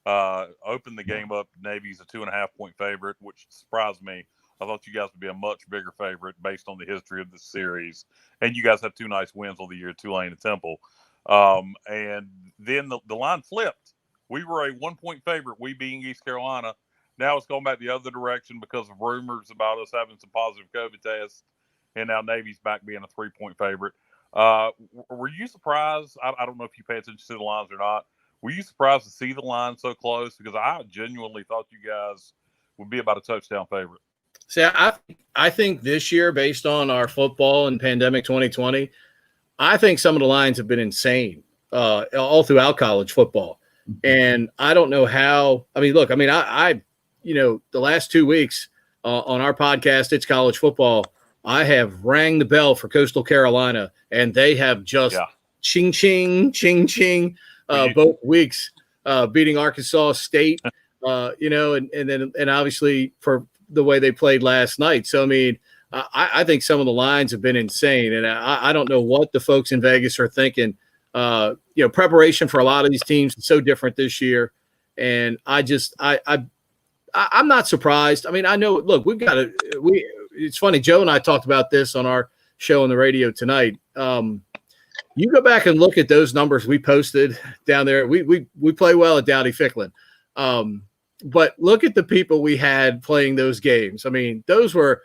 opened the game up. Navy's a 2.5-point favorite, which surprised me. I thought you guys would be a much bigger favorite based on the history of this series. And you guys have two nice wins on the year, Tulane and Temple. And then the line flipped. We were a 1-point favorite, we being East Carolina. Now it's going back the other direction because of rumors about us having some positive COVID tests. And now Navy's back being a 3-point favorite. Were you surprised? I don't know if you pay attention to the lines or not. Were you surprised to see the line so close? Because I genuinely thought you guys would be about a touchdown favorite. See, I think this year, based on our football and pandemic 2020, I think some of the lines have been insane all throughout college football. And I don't know how. I mean, look, I the last 2 weeks on our podcast, It's College Football, I have rang the bell for Coastal Carolina, and they have just ching, ching, ching, ching both weeks, beating Arkansas State, and obviously for the way they played last night. So, I mean, I think some of the lines have been insane, and I don't know what the folks in Vegas are thinking. Preparation for a lot of these teams is so different this year, and I'm not surprised. I mean, I know. Look, it's funny. Joe and I talked about this on our show on the radio tonight. You go back and look at those numbers we posted down there. We play well at Dowdy-Ficklen. But look at the people we had playing those games. I mean, those are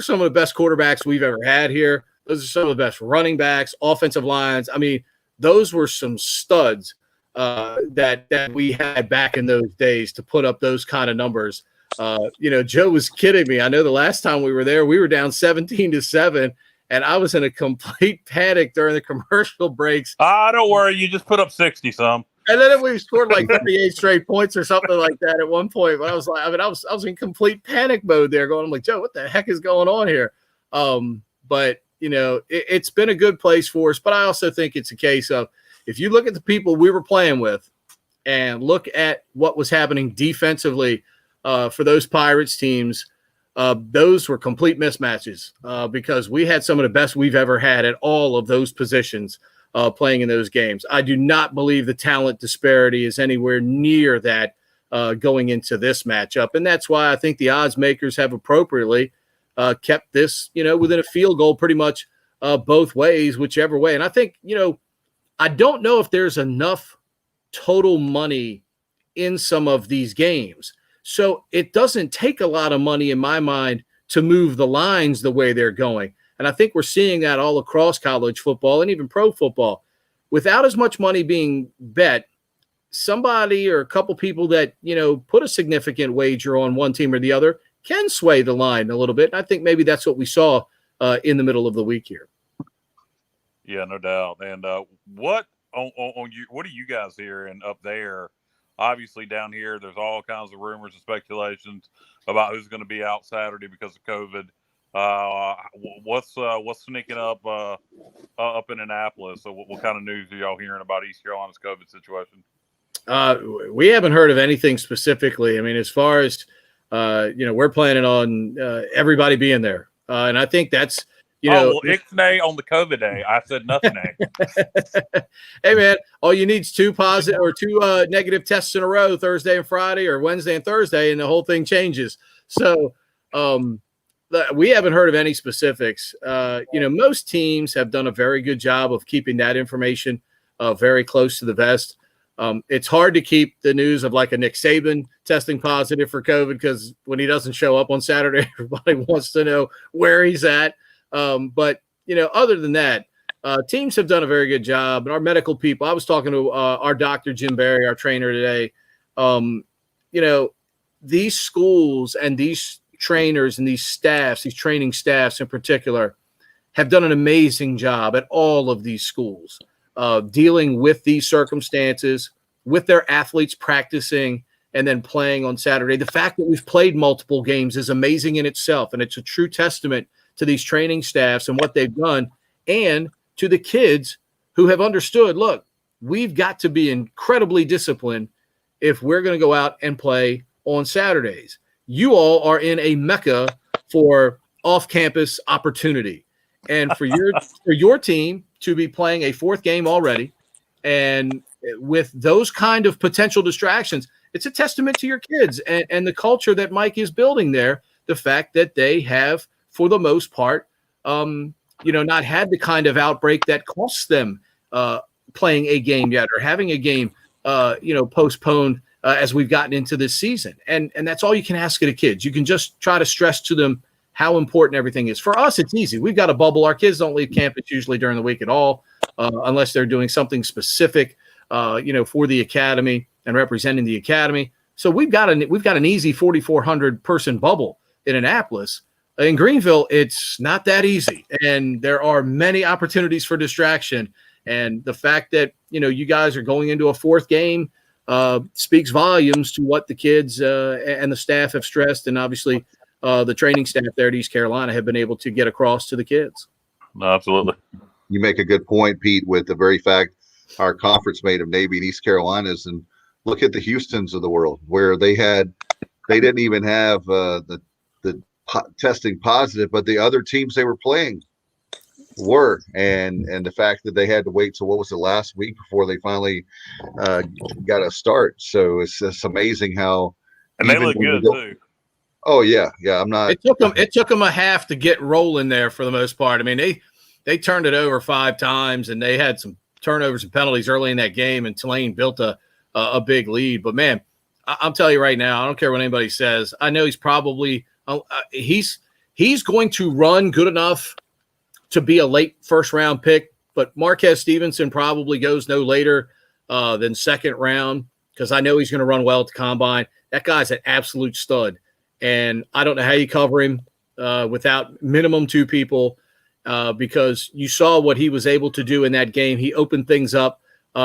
some of the best quarterbacks we've ever had here. Those are some of the best running backs, offensive lines. I mean, those were some studs that we had back in those days to put up those kind of numbers. Joe was kidding me. I know the last time we were there, we were down 17-7, and I was in a complete panic during the commercial breaks. Don't worry. You just put up 60-some. And then we scored like 38 straight points or something like that at one point. But I was like, I was in complete panic mode there going, I'm like, Joe, what the heck is going on here? But, it's been a good place for us. But I also think it's a case of, if you look at the people we were playing with and look at what was happening defensively for those Pirates teams, those were complete mismatches because we had some of the best we've ever had at all of those positions playing in those games. I do not believe the talent disparity is anywhere near that going into this matchup. And that's why I think the odds makers have appropriately kept this, within a field goal pretty much both ways, whichever way. And I think, I don't know if there's enough total money in some of these games. So it doesn't take a lot of money in my mind to move the lines the way they're going. And I think we're seeing that all across college football and even pro football. Without as much money being bet, somebody or a couple people that, put a significant wager on one team or the other can sway the line a little bit. And I think maybe that's what we saw in the middle of the week here. Yeah, no doubt. And what are you guys hearing up there? Obviously, down here, there's all kinds of rumors and speculations about who's going to be out Saturday because of COVID. What's sneaking up in Annapolis? So what kind of news are y'all hearing about East Carolina's COVID situation? We haven't heard of anything specifically. I mean, as far as we're planning on everybody being there, and I think that's Ixnay on the COVID day. I said nothing. Hey man, all you need is two positive or two negative tests in a row, Thursday and Friday, or Wednesday and Thursday, and the whole thing changes. So we haven't heard of any specifics. Most teams have done a very good job of keeping that information very close to the vest. It's hard to keep the news of like a Nick Saban testing positive for COVID because when he doesn't show up on Saturday, everybody wants to know where he's at. But other than that, teams have done a very good job. And our medical people, I was talking to our doctor, Jim Barry, our trainer today. These schools and these trainers and these staffs, these training staffs in particular, have done an amazing job at all of these schools dealing with these circumstances, with their athletes practicing and then playing on Saturday. The fact that we've played multiple games is amazing in itself, and it's a true testament to these training staffs and what they've done, and to the kids who have understood, look, we've got to be incredibly disciplined if we're going to go out and play on Saturdays. You all are in a mecca for off-campus opportunity. And for your team to be playing a fourth game already, and with those kind of potential distractions, it's a testament to your kids and the culture that Mike is building there. The fact that they have, for the most part, not had the kind of outbreak that costs them playing a game yet or having a game, postponed as we've gotten into this season. And that's all you can ask of the kids. You can just try to stress to them how important everything is. For us, it's easy. We've got a bubble. Our kids don't leave campus usually during the week at all, unless they're doing something specific, for the academy and representing the academy. So we've got an easy 4,400 person bubble in Annapolis. In Greenville, it's not that easy, and there are many opportunities for distraction. And the fact that you guys are going into a fourth game speaks volumes to what the kids and the staff have stressed, and obviously the training staff there at East Carolina have been able to get across to the kids. No, absolutely. You make a good point, Pete, with the very fact our conference made of Navy and East Carolinas, and look at the Houstons of the world where they didn't even have the testing positive, but the other teams they were playing were, and the fact that they had to wait till what was the last week before they finally got a start. So it's just amazing how. And they look good too. Oh yeah. I'm not. It took them a half to get rolling there for the most part. I mean, they turned it over 5 times, and they had some turnovers and penalties early in that game, and Tulane built a big lead. But man, I'm telling you right now, I don't care what anybody says. I know he's probably he's going to run good enough to be a late first round pick, but Marquez Stevenson probably goes no later than second round, because I know he's going to run well at the combine. That guy's an absolute stud, and I don't know how you cover him without minimum 2 people, because you saw what he was able to do in that game. He opened things up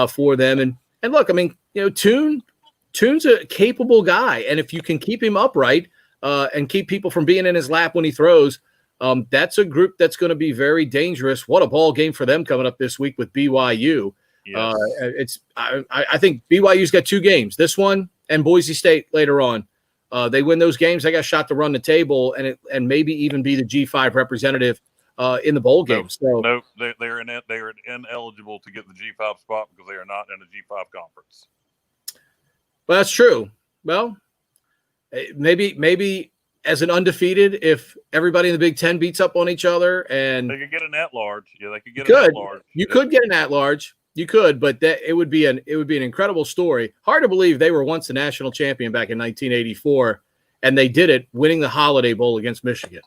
for them, and look, I mean, Toon's a capable guy, and if you can keep him upright and keep people from being in his lap when he throws, that's a group that's going to be very dangerous. What a ball game for them coming up this week with BYU. Yes. I think BYU's got 2 games, this one and Boise State later on. They win those games, they got a shot to run the table and maybe even be the G5 representative in the bowl game. No, they're ineligible to get the G5 spot because they are not in a G5 conference. Well, that's true. Well, maybe as an undefeated, if everybody in the Big Ten beats up on each other, and they could get an at-large. Yeah, they could get an at-large. You could get an at-large. You could, but it would be an incredible story. Hard to believe they were once the national champion back in 1984, and they did it winning the Holiday Bowl against Michigan.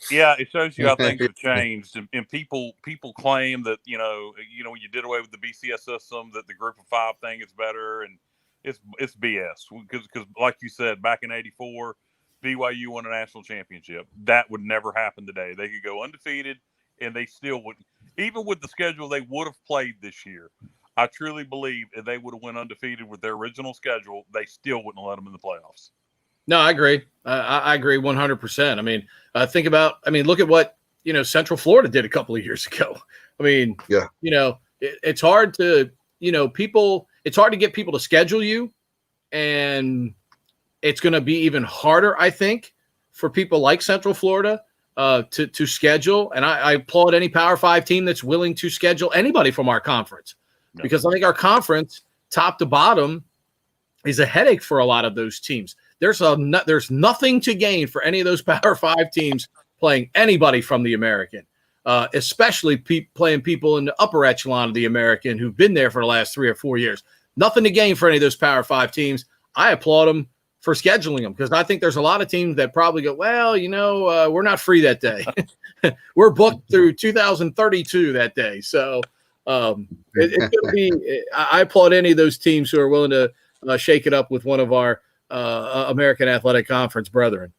Yeah, it shows you how things have changed, and people claim that when you did away with the BCS system, that the Group of 5 thing is better, and it's BS, because like you said, back in '84, BYU won a national championship. That would never happen today. They could go undefeated, and they still wouldn't. Even with the schedule they would have played this year, I truly believe if they would have went undefeated with their original schedule, they still wouldn't have let them in the playoffs. No, I agree. I agree 100%. I mean, look at what, Central Florida did a couple of years ago. I mean, yeah, it's hard to, it's hard to get people to schedule you, and it's going to be even harder, I think, for people like Central Florida to schedule. And I applaud any Power 5 team that's willing to schedule anybody from our conference, because I think our conference, top to bottom, is a headache for a lot of those teams. There's nothing to gain for any of those Power 5 teams playing anybody from the American, especially playing people in the upper echelon of the American who've been there for the last 3 or 4 years. Nothing to gain for any of those Power 5 teams. I applaud them for scheduling them because I think there's a lot of teams that probably go, well, we're not free that day. We're booked through 2032 that day. So it's going to be – I applaud any of those teams who are willing to shake it up with one of our American Athletic Conference brethren.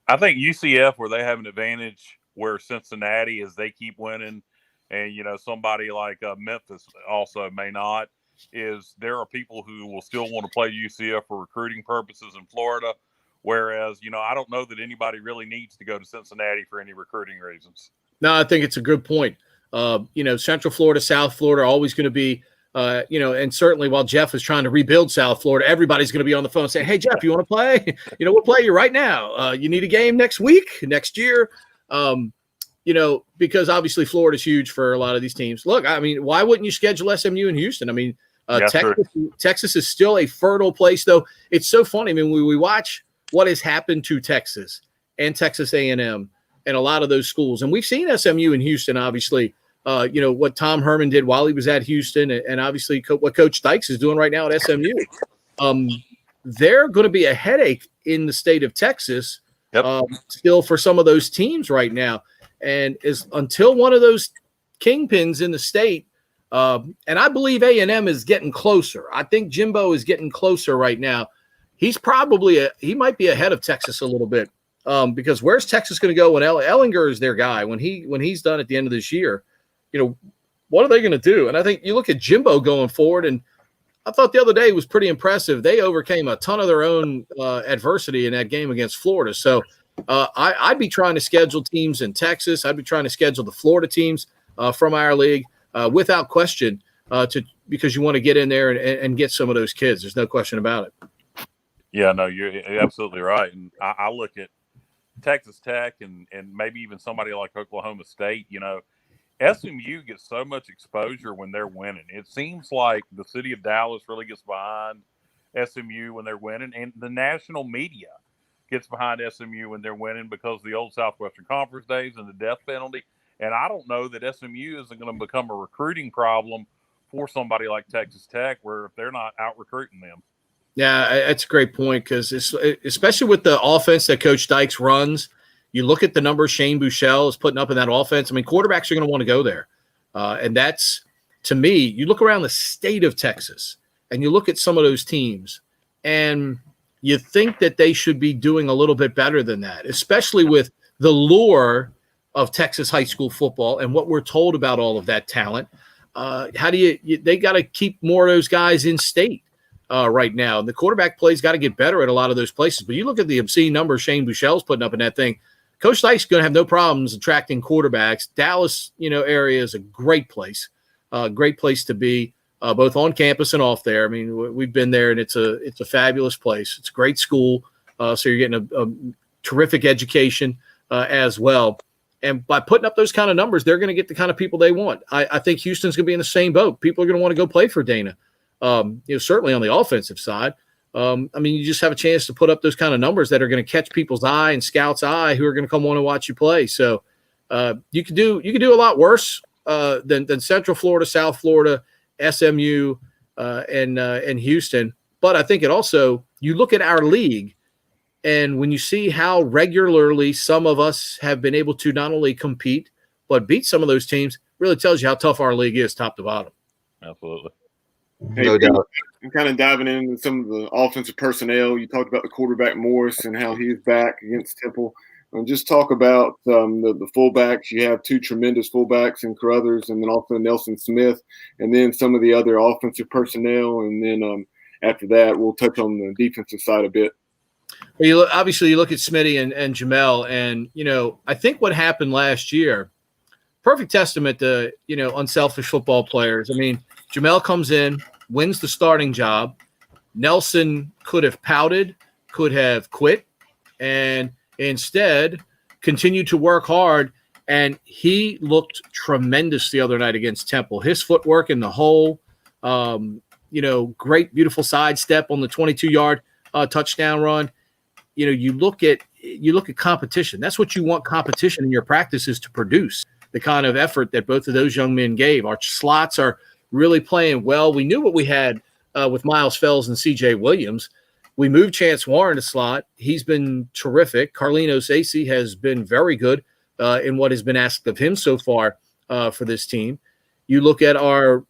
I think UCF, where they have an advantage, where Cincinnati, as they keep winning, and, somebody like Memphis also may not, is there are people who will still want to play UCF for recruiting purposes in Florida, whereas, I don't know that anybody really needs to go to Cincinnati for any recruiting reasons. No, I think it's a good point. Central Florida, South Florida are always going to be, and certainly while Jeff is trying to rebuild South Florida, everybody's going to be on the phone saying, hey, Jeff, you want to play? We'll play you right now. You need a game next week, next year. Because obviously Florida's huge for a lot of these teams. Look, why wouldn't you schedule SMU in Houston? Texas is still a fertile place, though. It's so funny. We watch what has happened to Texas and Texas A&M and a lot of those schools. And we've seen SMU in Houston, obviously, what Tom Herman did while he was at Houston and obviously what Coach Dykes is doing right now at SMU. They're going to be a headache in the state of Texas still for some of those teams right now. And until one of those kingpins in the state, and I believe A&M is getting closer. I think Jimbo is getting closer right now. He's he might be ahead of Texas a little bit because where's Texas going to go when Ellinger is their guy when he's done at the end of this year? What are they going to do? And I think you look at Jimbo going forward, and I thought the other day was pretty impressive. They overcame a ton of their own adversity in that game against Florida. So I'd be trying to schedule teams in Texas. I'd be trying to schedule the Florida teams from our league without question because you want to get in there and get some of those kids. There's no question about it. Yeah, no, you're absolutely right. And I look at Texas Tech and maybe even somebody like Oklahoma State, SMU gets so much exposure when they're winning. It seems like the city of Dallas really gets behind SMU when they're winning, and the national media gets behind SMU when they're winning because of the old Southwestern Conference days and the death penalty. And I don't know that SMU isn't going to become a recruiting problem for somebody like Texas Tech, where if they're not out recruiting them. Yeah, that's a great point because especially with the offense that Coach Dykes runs, you look at the numbers Shane Buechele is putting up in that offense. Quarterbacks are going to want to go there. And that's, to me, you look around the state of Texas and you look at some of those teams and you think that they should be doing a little bit better than that, especially with the lure of Texas high school football and what we're told about all of that talent. How do they got to keep more of those guys in state right now. And the quarterback play's got to get better at a lot of those places. But you look at the obscene numbers Shane Buechele's putting up in that thing. Coach Dykes is going to have no problems attracting quarterbacks. Dallas, area is a great place to be, both on campus and off there. We've been there, and it's a fabulous place. It's a great school, so you're getting a terrific education as well. And by putting up those kind of numbers, they're going to get the kind of people they want. I think Houston's going to be in the same boat. People are going to want to go play for Dana, certainly on the offensive side. You just have a chance to put up those kind of numbers that are going to catch people's eye and scouts' eye who are going to come want to watch you play. So you could do a lot worse than Central Florida, South Florida, SMU, and Houston. But I think it also, you look at our league, and when you see how regularly some of us have been able to not only compete but beat some of those teams, really tells you how tough our league is, top to bottom. Absolutely. Hey, no doubt. I'm kind of diving into some of the offensive personnel. You talked about the quarterback Morris and how he's back against Temple. Just talk about the fullbacks. You have two tremendous fullbacks in Carruthers and then also Nelson Smith, and then some of the other offensive personnel. And then after that, we'll touch on the defensive side a bit. Well, obviously, you look at Smitty and Jamel, and, I think what happened last year, perfect testament to, unselfish football players. Jamel comes in, wins the starting job. Nelson could have pouted, could have quit, and instead continued to work hard, and he looked tremendous the other night against Temple. His footwork in the hole, great, beautiful sidestep on the 22-yard touchdown run. you look at competition. That's what you want competition in your practices to produce, the kind of effort that both of those young men gave. Our slots are really playing well. We knew what we had with Miles Fells and CJ Williams. We moved Chance Warren to slot. He's been terrific. Carlinos Acey has been very good in what has been asked of him so far for this team. You look at our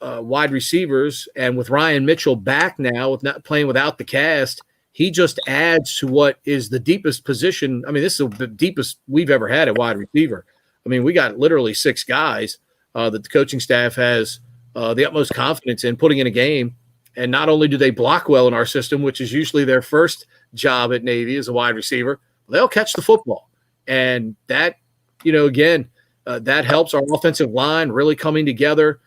wide receivers, and with Ryan Mitchell back now, with not playing without the cast, he just adds to what is the deepest position. I mean, this is the deepest we've ever had at wide receiver. I mean, we got literally 6 guys that the coaching staff has the utmost confidence in putting in a game. And not only do they block well in our system, which is usually their first job at Navy as a wide receiver, they'll catch the football. And that, again, that helps our offensive line really coming together.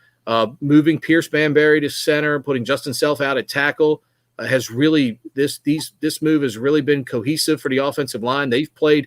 Moving Pierce Banbury to center, putting Justin Self out at tackle has really this move has really been cohesive for the offensive line. They've played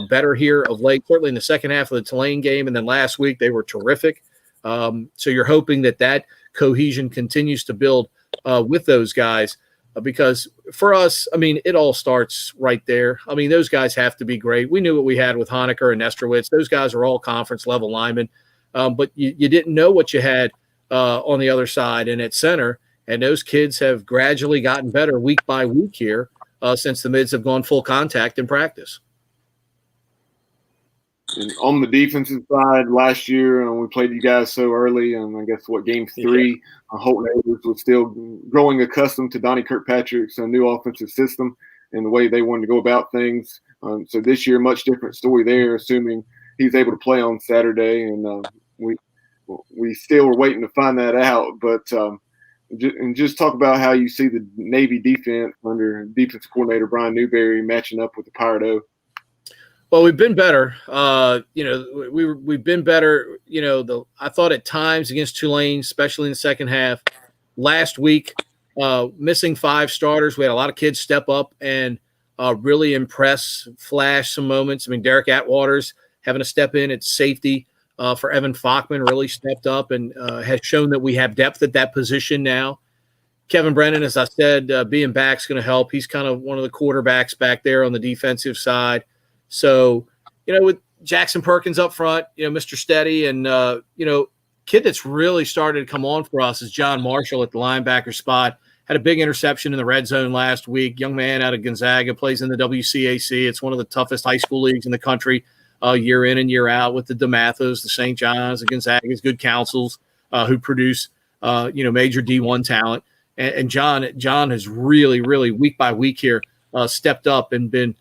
better here of late, certainly in the second half of the Tulane game, and then last week they were terrific. So you're hoping that cohesion continues to build with those guys, because for us, I mean, it all starts right there. I mean, those guys have to be great. We knew what we had with Honecker and Nesterwitz. Those guys are all conference level linemen, but you didn't know what you had on the other side and at center. And those kids have gradually gotten better week by week here since the mids have gone full contact in practice. And on the defensive side, last year we played you guys so early, and I guess game 3, Holton Abrams was still growing accustomed to Donnie Kirkpatrick's new offensive system and the way they wanted to go about things. So this year, much different story there, assuming he's able to play on Saturday, and we still were waiting to find that out. But just talk about how you see the Navy defense under defensive coordinator Brian Newberry matching up with the Pirate O. Well, we've been better. We've been better. I thought at times against Tulane, especially in the second half. Last week, missing 5 starters, we had a lot of kids step up and really impress, flash some moments. I mean, Derek Atwater's having to step in at safety for Evan Falkman, really stepped up and has shown that we have depth at that position now. Kevin Brennan, as I said, being back is going to help. He's kind of one of the quarterbacks back there on the defensive side. So, with Jackson Perkins up front, Mr. Steady, and, kid that's really started to come on for us is John Marshall at the linebacker spot. Had a big interception in the red zone last week. Young man out of Gonzaga, plays in the WCAC. It's one of the toughest high school leagues in the country, year in and year out, with the DeMathos, the St. John's, the Gonzagas, good councils who produce, major D1 talent. And John has really, really week by week here stepped up and been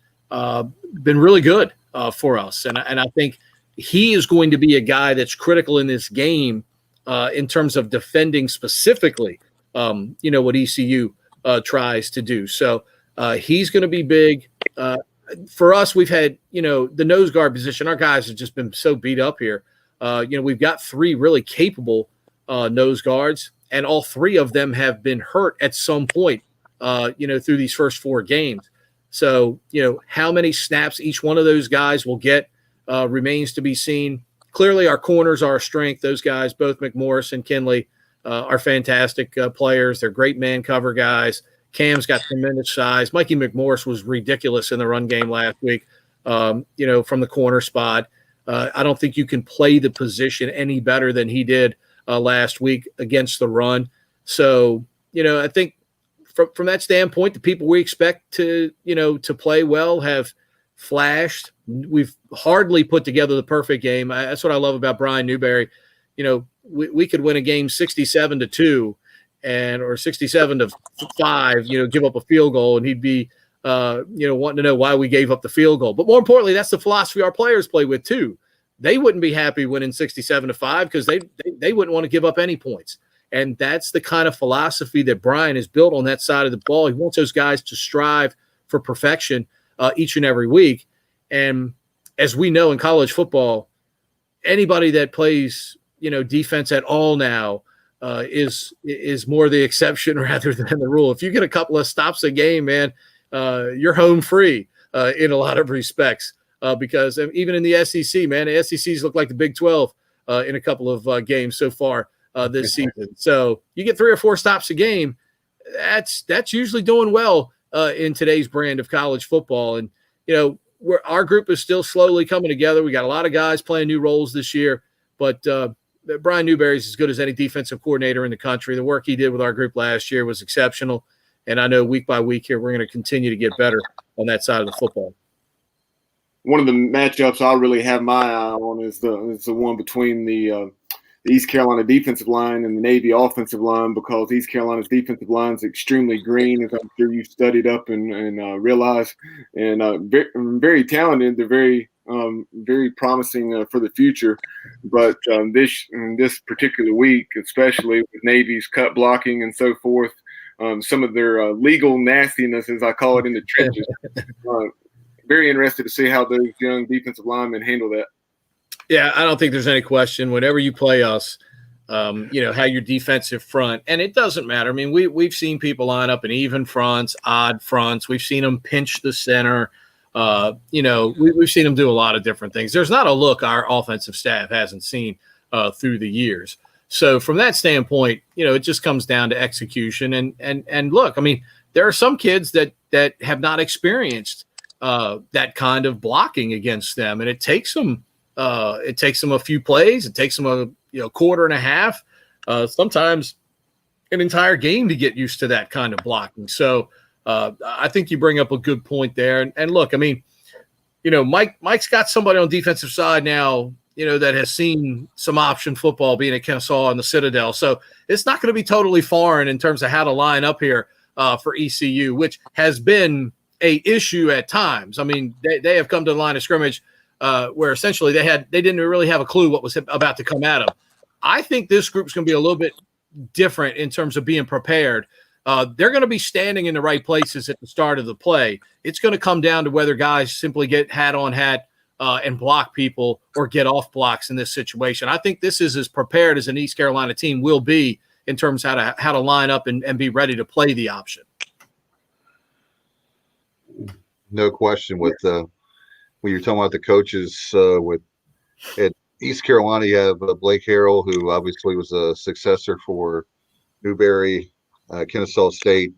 really good for us. And I think he is going to be a guy that's critical in this game in terms of defending specifically, what ECU tries to do. So he's going to be big. For us, we've had, the nose guard position. Our guys have just been so beat up here. We've got 3 really capable nose guards, and all 3 of them have been hurt at some point, through these first 4 games. So, how many snaps each one of those guys will get remains to be seen. Clearly, our corners are a strength. Those guys, both McMorris and Kinley, are fantastic players. They're great man cover guys. Cam's got tremendous size. Mikey McMorris was ridiculous in the run game last week, from the corner spot. I don't think you can play the position any better than he did last week against the run. So, I think from that standpoint, the people we expect to play well have flashed. We've hardly put together the perfect game. That's what I love about Brian Newberry. We could win a game 67-2 or 67-5, give up a field goal, and he'd be, wanting to know why we gave up the field goal. But more importantly, that's the philosophy our players play with too. They wouldn't be happy winning 67-5 because they wouldn't want to give up any points. And that's the kind of philosophy that Brian has built on that side of the ball. He wants those guys to strive for perfection each and every week. And as we know in college football, anybody that plays, defense at all now is more the exception rather than the rule. If you get a couple of stops a game, man, you're home free in a lot of respects because even in the SEC, man, the SECs look like the Big 12 in a couple of games so far this season. So you get 3 or 4 stops a game, that's usually doing well in today's brand of college football. And, our group is still slowly coming together. We got a lot of guys playing new roles this year, but Brian Newberry is as good as any defensive coordinator in the country. The work he did with our group last year was exceptional. And I know week by week here, we're going to continue to get better on that side of the football. One of the matchups I really have my eye on is the one between the East Carolina defensive line and the Navy offensive line, because East Carolina's defensive line is extremely green, as I'm sure you've studied up and realized, and very talented. They're very promising for the future. But this particular week, especially with Navy's cut blocking and so forth, some of their legal nastiness, as I call it, in the trenches. Very interested to see how those young defensive linemen handle that. Yeah, I don't think there's any question. Whenever you play us, how your defensive front, and it doesn't matter. I mean, we've seen people line up in even fronts, odd fronts. We've seen them pinch the center. We've seen them do a lot of different things. There's not a look our offensive staff hasn't seen through the years. So from that standpoint, it just comes down to execution. And look, I mean, there are some kids that have not experienced that kind of blocking against them, and it takes them. It takes them a few plays. It takes them a quarter and a half, sometimes an entire game to get used to that kind of blocking. So I think you bring up a good point there. And look, I mean, Mike's got somebody on defensive side now, that has seen some option football being at Kennesaw and the Citadel. So it's not going to be totally foreign in terms of how to line up here for ECU, which has been a issue at times. I mean, they have come to the line of scrimmage where essentially they didn't really have a clue what was about to come at them. I think this group's going to be a little bit different in terms of being prepared. They're going to be standing in the right places at the start of the play. It's going to come down to whether guys simply get hat on hat and block people or get off blocks in this situation. I think this is as prepared as an East Carolina team will be in terms of how to line up and be ready to play the option. No question with when you're talking about the coaches at East Carolina, you have Blake Harrell, who obviously was a successor for Newberry, Kennesaw State.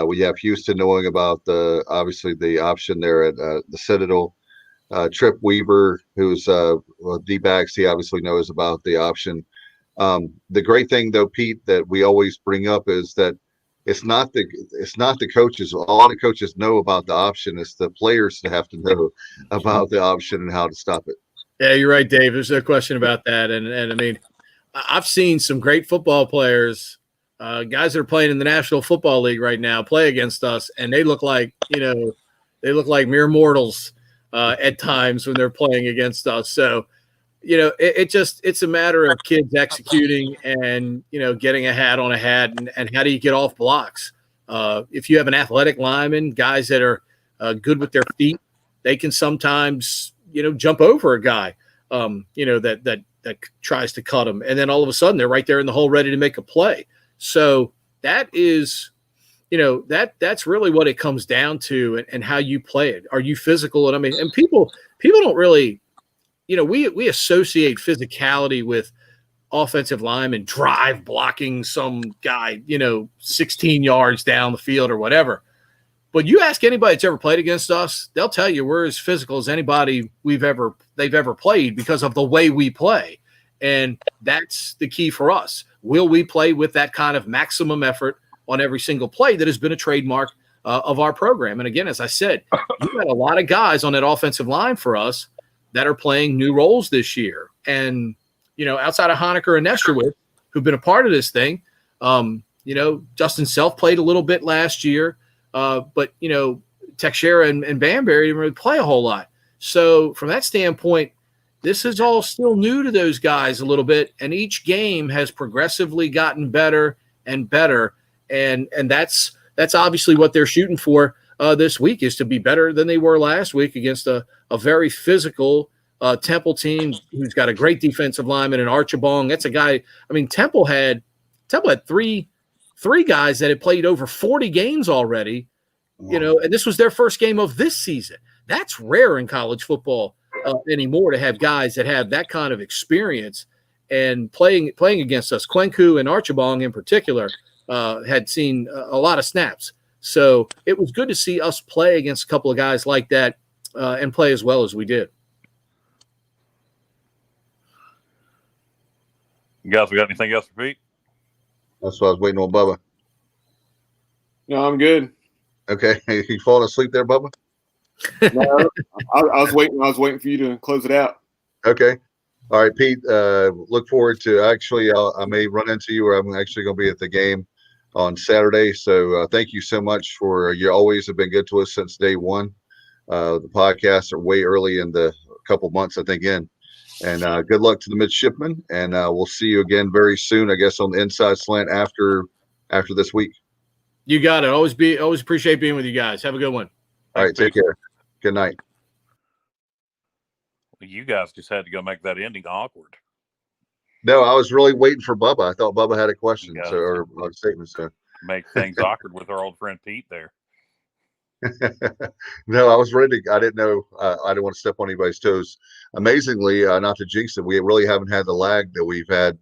We have Houston knowing about obviously the option there at the Citadel. Trip Weaver, who's D-backs, he obviously knows about the option. The great thing, though, Pete, that we always bring up is that it's not the coaches. A lot of coaches know about the option. It's the players that have to know about the option and how to stop it. Yeah, you're right, Dave. There's no question about that. And I mean, I've seen some great football players, guys that are playing in the National Football League right now, play against us, and they look like mere mortals at times when they're playing against us. So, it's a matter of kids executing and, getting a hat on a hat and how do you get off blocks? If you have an athletic lineman, guys that are good with their feet, they can sometimes, jump over a guy, that tries to cut them. And then all of a sudden they're right there in the hole ready to make a play. So that is, that's really what it comes down to and how you play it. Are you physical? And I mean, and people don't really, we associate physicality with offensive linemen drive blocking some guy, 16 yards down the field or whatever. But you ask anybody that's ever played against us, they'll tell you we're as physical as anybody they've ever played because of the way we play. And that's the key for us. Will we play with that kind of maximum effort on every single play that has been a trademark of our program? And again, as I said, you've got a lot of guys on that offensive line for us that are playing new roles this year. And, outside of Honecker and Nesterwood, who've been a part of this thing, Justin Self played a little bit last year. But Teixeira and Banbury didn't really play a whole lot. So from that standpoint, this is all still new to those guys a little bit. And each game has progressively gotten better and better. And that's obviously what they're shooting for this week, is to be better than they were last week against a very physical Temple team who's got a great defensive lineman in Archibong. That's a guy. I mean, Temple had three guys that had played over 40 games already, and this was their first game of this season. That's rare in college football anymore, to have guys that have that kind of experience and playing against us. Kwenku and Archibong in particular had seen a lot of snaps So it was good to see us play against a couple of guys like that and play as well as we did. You guys, we got anything else for Pete? That's why I was waiting on Bubba. No, I'm good. Okay, you falling asleep there, Bubba? No, I was waiting. I was waiting for you to close it out. Okay. All right, Pete. Look forward to actually. I may run into you, or I'm actually going to be at the game on Saturday. So thank you so much for you. Always have been good to us since day one. The podcasts are way early in the couple months, I think, in. And good luck to the Midshipmen, and we'll see you again very soon. I guess on the Inside Slant after this week. You got it. Always appreciate being with you guys. Have a good one. All right, take care. Good night. You guys just had to go make that ending awkward. No, I was really waiting for Bubba. I thought Bubba had a question or a statement. So make things awkward with our old friend Pete there. No, I was ready. I didn't know. I didn't want to step on anybody's toes. Amazingly, not to jinx it, we really haven't had the lag that we've had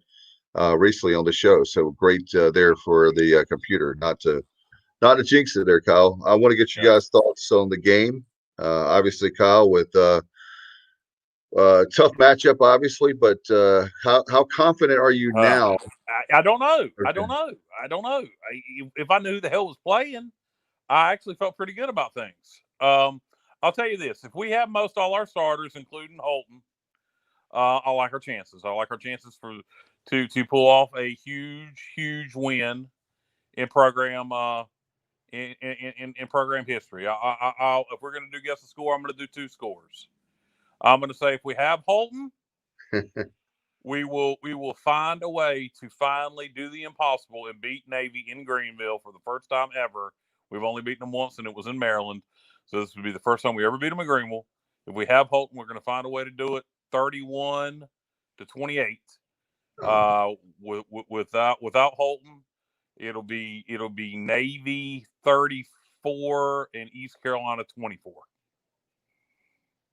recently on the show. So great there for the computer. Not to jinx it there, Kyle. I want to get you guys' thoughts on the game. Obviously, Kyle, with tough matchup, obviously, but how confident are you now? I don't know. Okay. I don't know. If I knew who the hell was playing, I actually felt pretty good about things. I'll tell you this: if we have most all our starters, including Holton, I like our chances. I like our chances to pull off a huge win in program in program history. If we're going to do guess the score, I'm going to do 2 scores. I'm going to say if we have Holton, we will find a way to finally do the impossible and beat Navy in Greenville for the first time ever. We've only beaten them once, and it was in Maryland. So this would be the first time we ever beat them in Greenville. If we have Holton, we're going to find a way to do it 31-28. Without Holton, it'll be Navy 34 and East Carolina 24.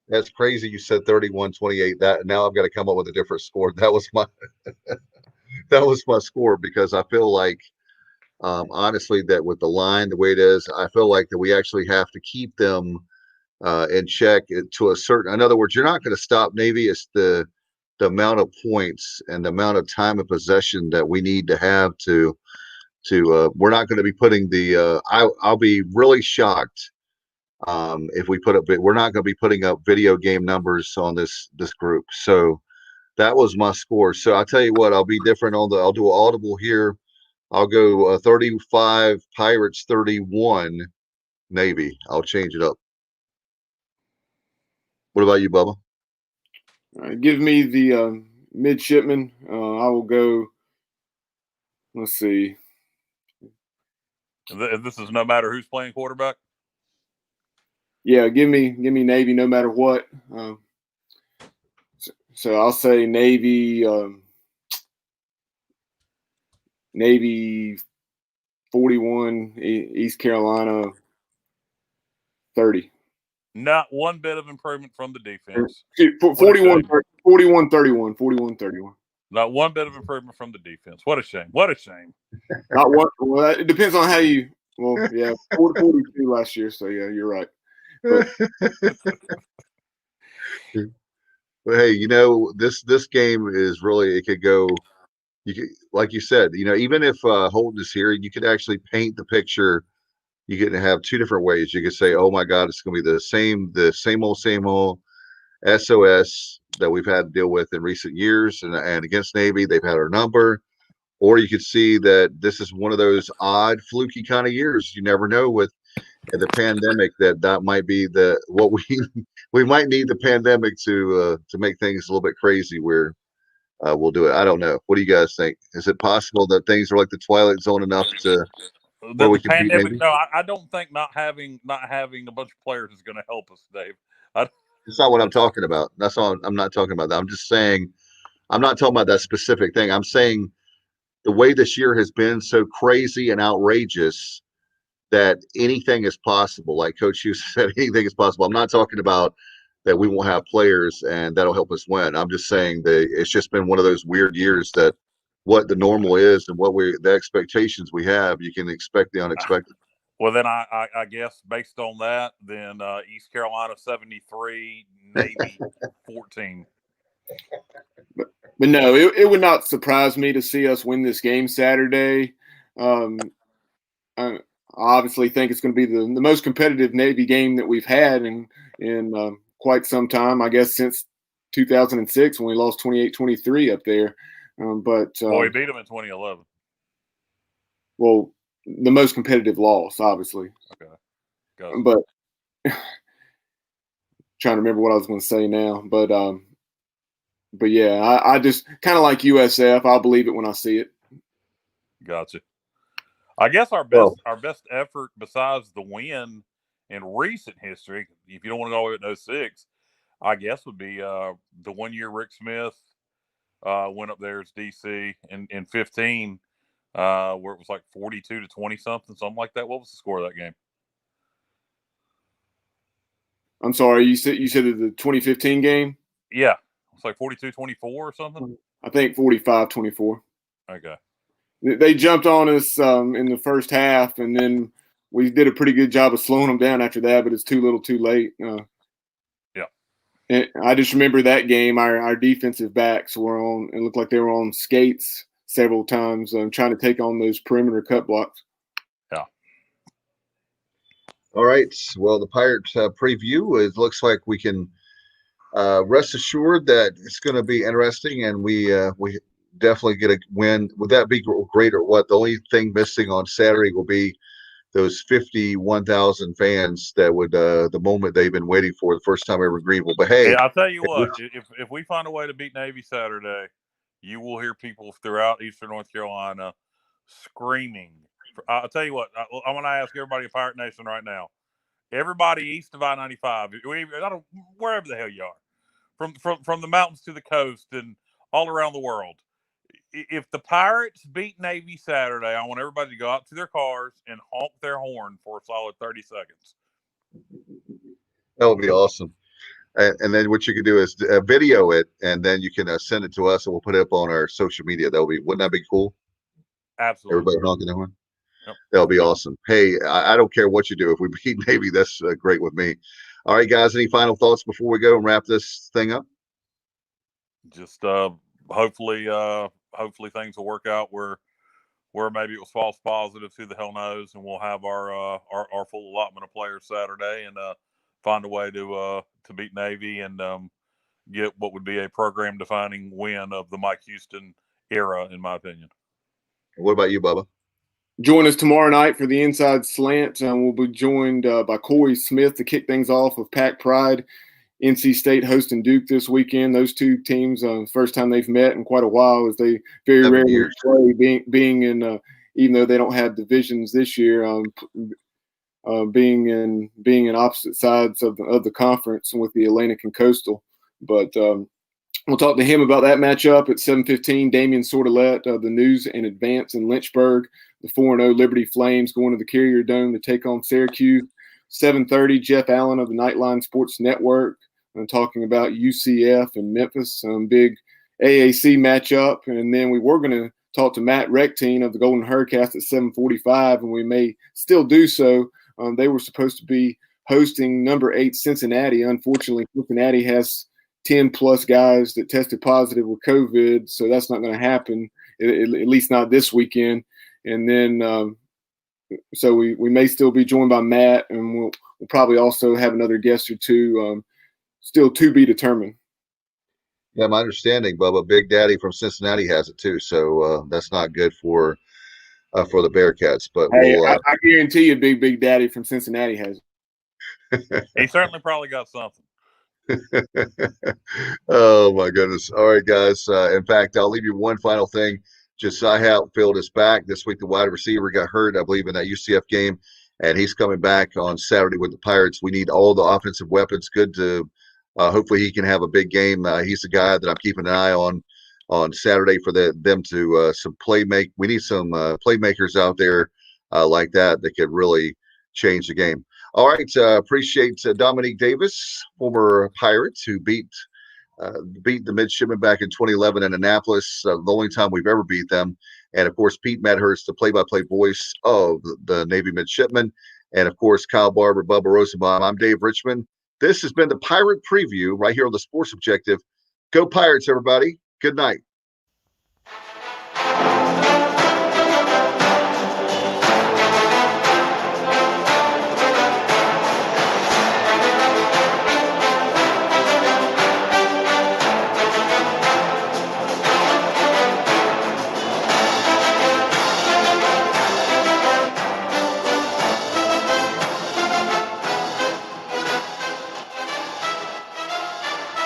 That's crazy. You said 31-28. That now I've got to come up with a different score. That was my score, because I feel like honestly that with the line the way it is, I feel like that we actually have to keep them in check to a certain. In other words, you're not going to stop Navy. It's the amount of points and the amount of time of possession that we need to have to we're not going to be putting the I'll be really shocked if we put up. We're not going to be putting up video game numbers on this group. So that was my score. So I'll tell you what, I'll be different on I'll do an audible here. I'll go 35 Pirates, 31 Navy. I'll change it up. What about you, Bubba? Give me the Midshipmen. I will go. Let's see. This is no matter who's playing quarterback. Yeah, give me Navy no matter what. So I'll say Navy. Navy 41, East Carolina 30. Not one bit of improvement from the defense. 41-31. Not one bit of improvement from the defense. What a shame. What a shame. Not one. Well, it depends on how you. Well, yeah, 42 last year. So yeah, you're right. But hey, this game is really, it could go. You could, like you said, even if Holton is here, you could actually paint the picture. You could have 2 different ways. You could say, "Oh my God, it's going to be the same old SOS that we've had to deal with in recent years." And against Navy, they've had our number. Or you could see that this is one of those odd, fluky kind of years. You never know with the pandemic that might be what we might need the pandemic to make things a little bit crazy where. We'll do it. I don't know. What do you guys think? Is it possible that things are like the Twilight Zone enough to where we can beat Navy? No, I don't think not having a bunch of players is going to help us, Dave. It's not what I'm talking about. That's all. I'm not talking about that. I'm just saying. I'm not talking about that specific thing. I'm saying the way this year has been so crazy and outrageous that anything is possible. Like Coach Hughes said, anything is possible. I'm not talking about that we won't have players and that'll help us win. I'm just saying that it's just been one of those weird years that what the normal is and what the expectations we have, you can expect the unexpected. Well, then I guess based on that, then East Carolina 73, Navy 14. But no, it would not surprise me to see us win this game Saturday. I obviously think it's going to be the most competitive Navy game that we've had in quite some time, I guess, since 2006 when we lost 28-23 up there. But we beat them in 2011. Well, the most competitive loss, obviously. Okay. Gotcha. But trying to remember what I was going to say now. But yeah, I just kind of like USF. I'll believe it when I see it. Gotcha. I guess our best effort besides the win in recent history, if you don't want to go all the way to 06, I guess would be the 1 year Rick Smith went up there as DC in 15, where it was like 42-20 something like that. What was the score of that game? I'm sorry, you said the 2015 game? Yeah, it's like 42-24 or something. I think 45-24. Okay. They jumped on us in the first half, and then we did a pretty good job of slowing them down after that, but it's too little too late. Yeah. And I just remember that game, our defensive backs were on – it looked like they were on skates several times trying to take on those perimeter cut blocks. Yeah. All right. Well, the Pirates preview, it looks like we can rest assured that it's going to be interesting, and we definitely get a win. Would that be great or what? The only thing missing on Saturday will be those 51,000 fans that would the moment they've been waiting for, the first time ever in Greenville. But hey, I'll tell you what, if we find a way to beat Navy Saturday, you will hear people throughout Eastern North Carolina screaming. I'll tell you what, I want to ask everybody in Pirate Nation right now. Everybody east of I-95, wherever the hell you are, from the mountains to the coast and all around the world. If the Pirates beat Navy Saturday, I want everybody to go out to their cars and honk their horn for a solid 30 seconds. That would be awesome. And then what you can do is video it, and then you can send it to us, and we'll put it up on our social media. Wouldn't that be cool? Absolutely. Everybody honking their horn? Yep. That'll be awesome. Hey, I don't care what you do. If we beat Navy, that's great with me. All right, guys, any final thoughts before we go and wrap this thing up? Just hopefully things will work out where maybe it was false positives, who the hell knows, and we'll have our full allotment of players Saturday and find a way to beat Navy and get what would be a program defining win of the Mike Houston era, in my opinion. What about you, Bubba? Join us tomorrow night for the Inside Slant. We'll be joined by Corey Smith to kick things off with Pack Pride. NC State hosting Duke this weekend. Those two teams, first time they've met in quite a while, as they very rarely play. Being in, even though they don't have divisions this year, being in opposite sides of the conference with the Atlantic and Coastal. But we'll talk to him about that matchup at 7:15. Damian Sordelette of the News and Advance in Lynchburg. The 4-0 Liberty Flames going to the Carrier Dome to take on Syracuse. 7:30, Jeff Allen of the Nightline Sports Network talking about UCF and Memphis, big AAC matchup. And then we were going to talk to Matt Rectine of the Golden Hurricats at 7:45, and we may still do so. They were supposed to be hosting number 8 Cincinnati. Unfortunately, Cincinnati has 10-plus guys that tested positive with COVID, so that's not going to happen, at least not this weekend. And then so we may still be joined by Matt, and we'll probably also have another guest or two, still to be determined. Yeah, my understanding, Bubba, Big Daddy from Cincinnati has it too, so that's not good for the Bearcats. But hey, I guarantee you, Big Daddy from Cincinnati has it. He certainly probably got something. Oh my goodness! All right, guys. In fact, I'll leave you one final thing. Josiah Hatfield is back this week. The wide receiver got hurt, I believe, in that UCF game, and he's coming back on Saturday with the Pirates. We need all the offensive weapons. Good to hopefully he can have a big game. He's the guy that I'm keeping an eye on Saturday for them to we need some playmakers out there like that could really change the game. All right, appreciate Dominique Davis, former Pirates, who beat the Midshipmen back in 2011 in Annapolis, the only time we've ever beat them. And, of course, Pete Medhurst, the play-by-play voice of the Navy Midshipmen. And, of course, Kyle Barber, Bubba Rosenbaum. I'm Dave Richmond. This has been the Pirate Preview right here on the Sports Objective. Go Pirates, everybody. Good night.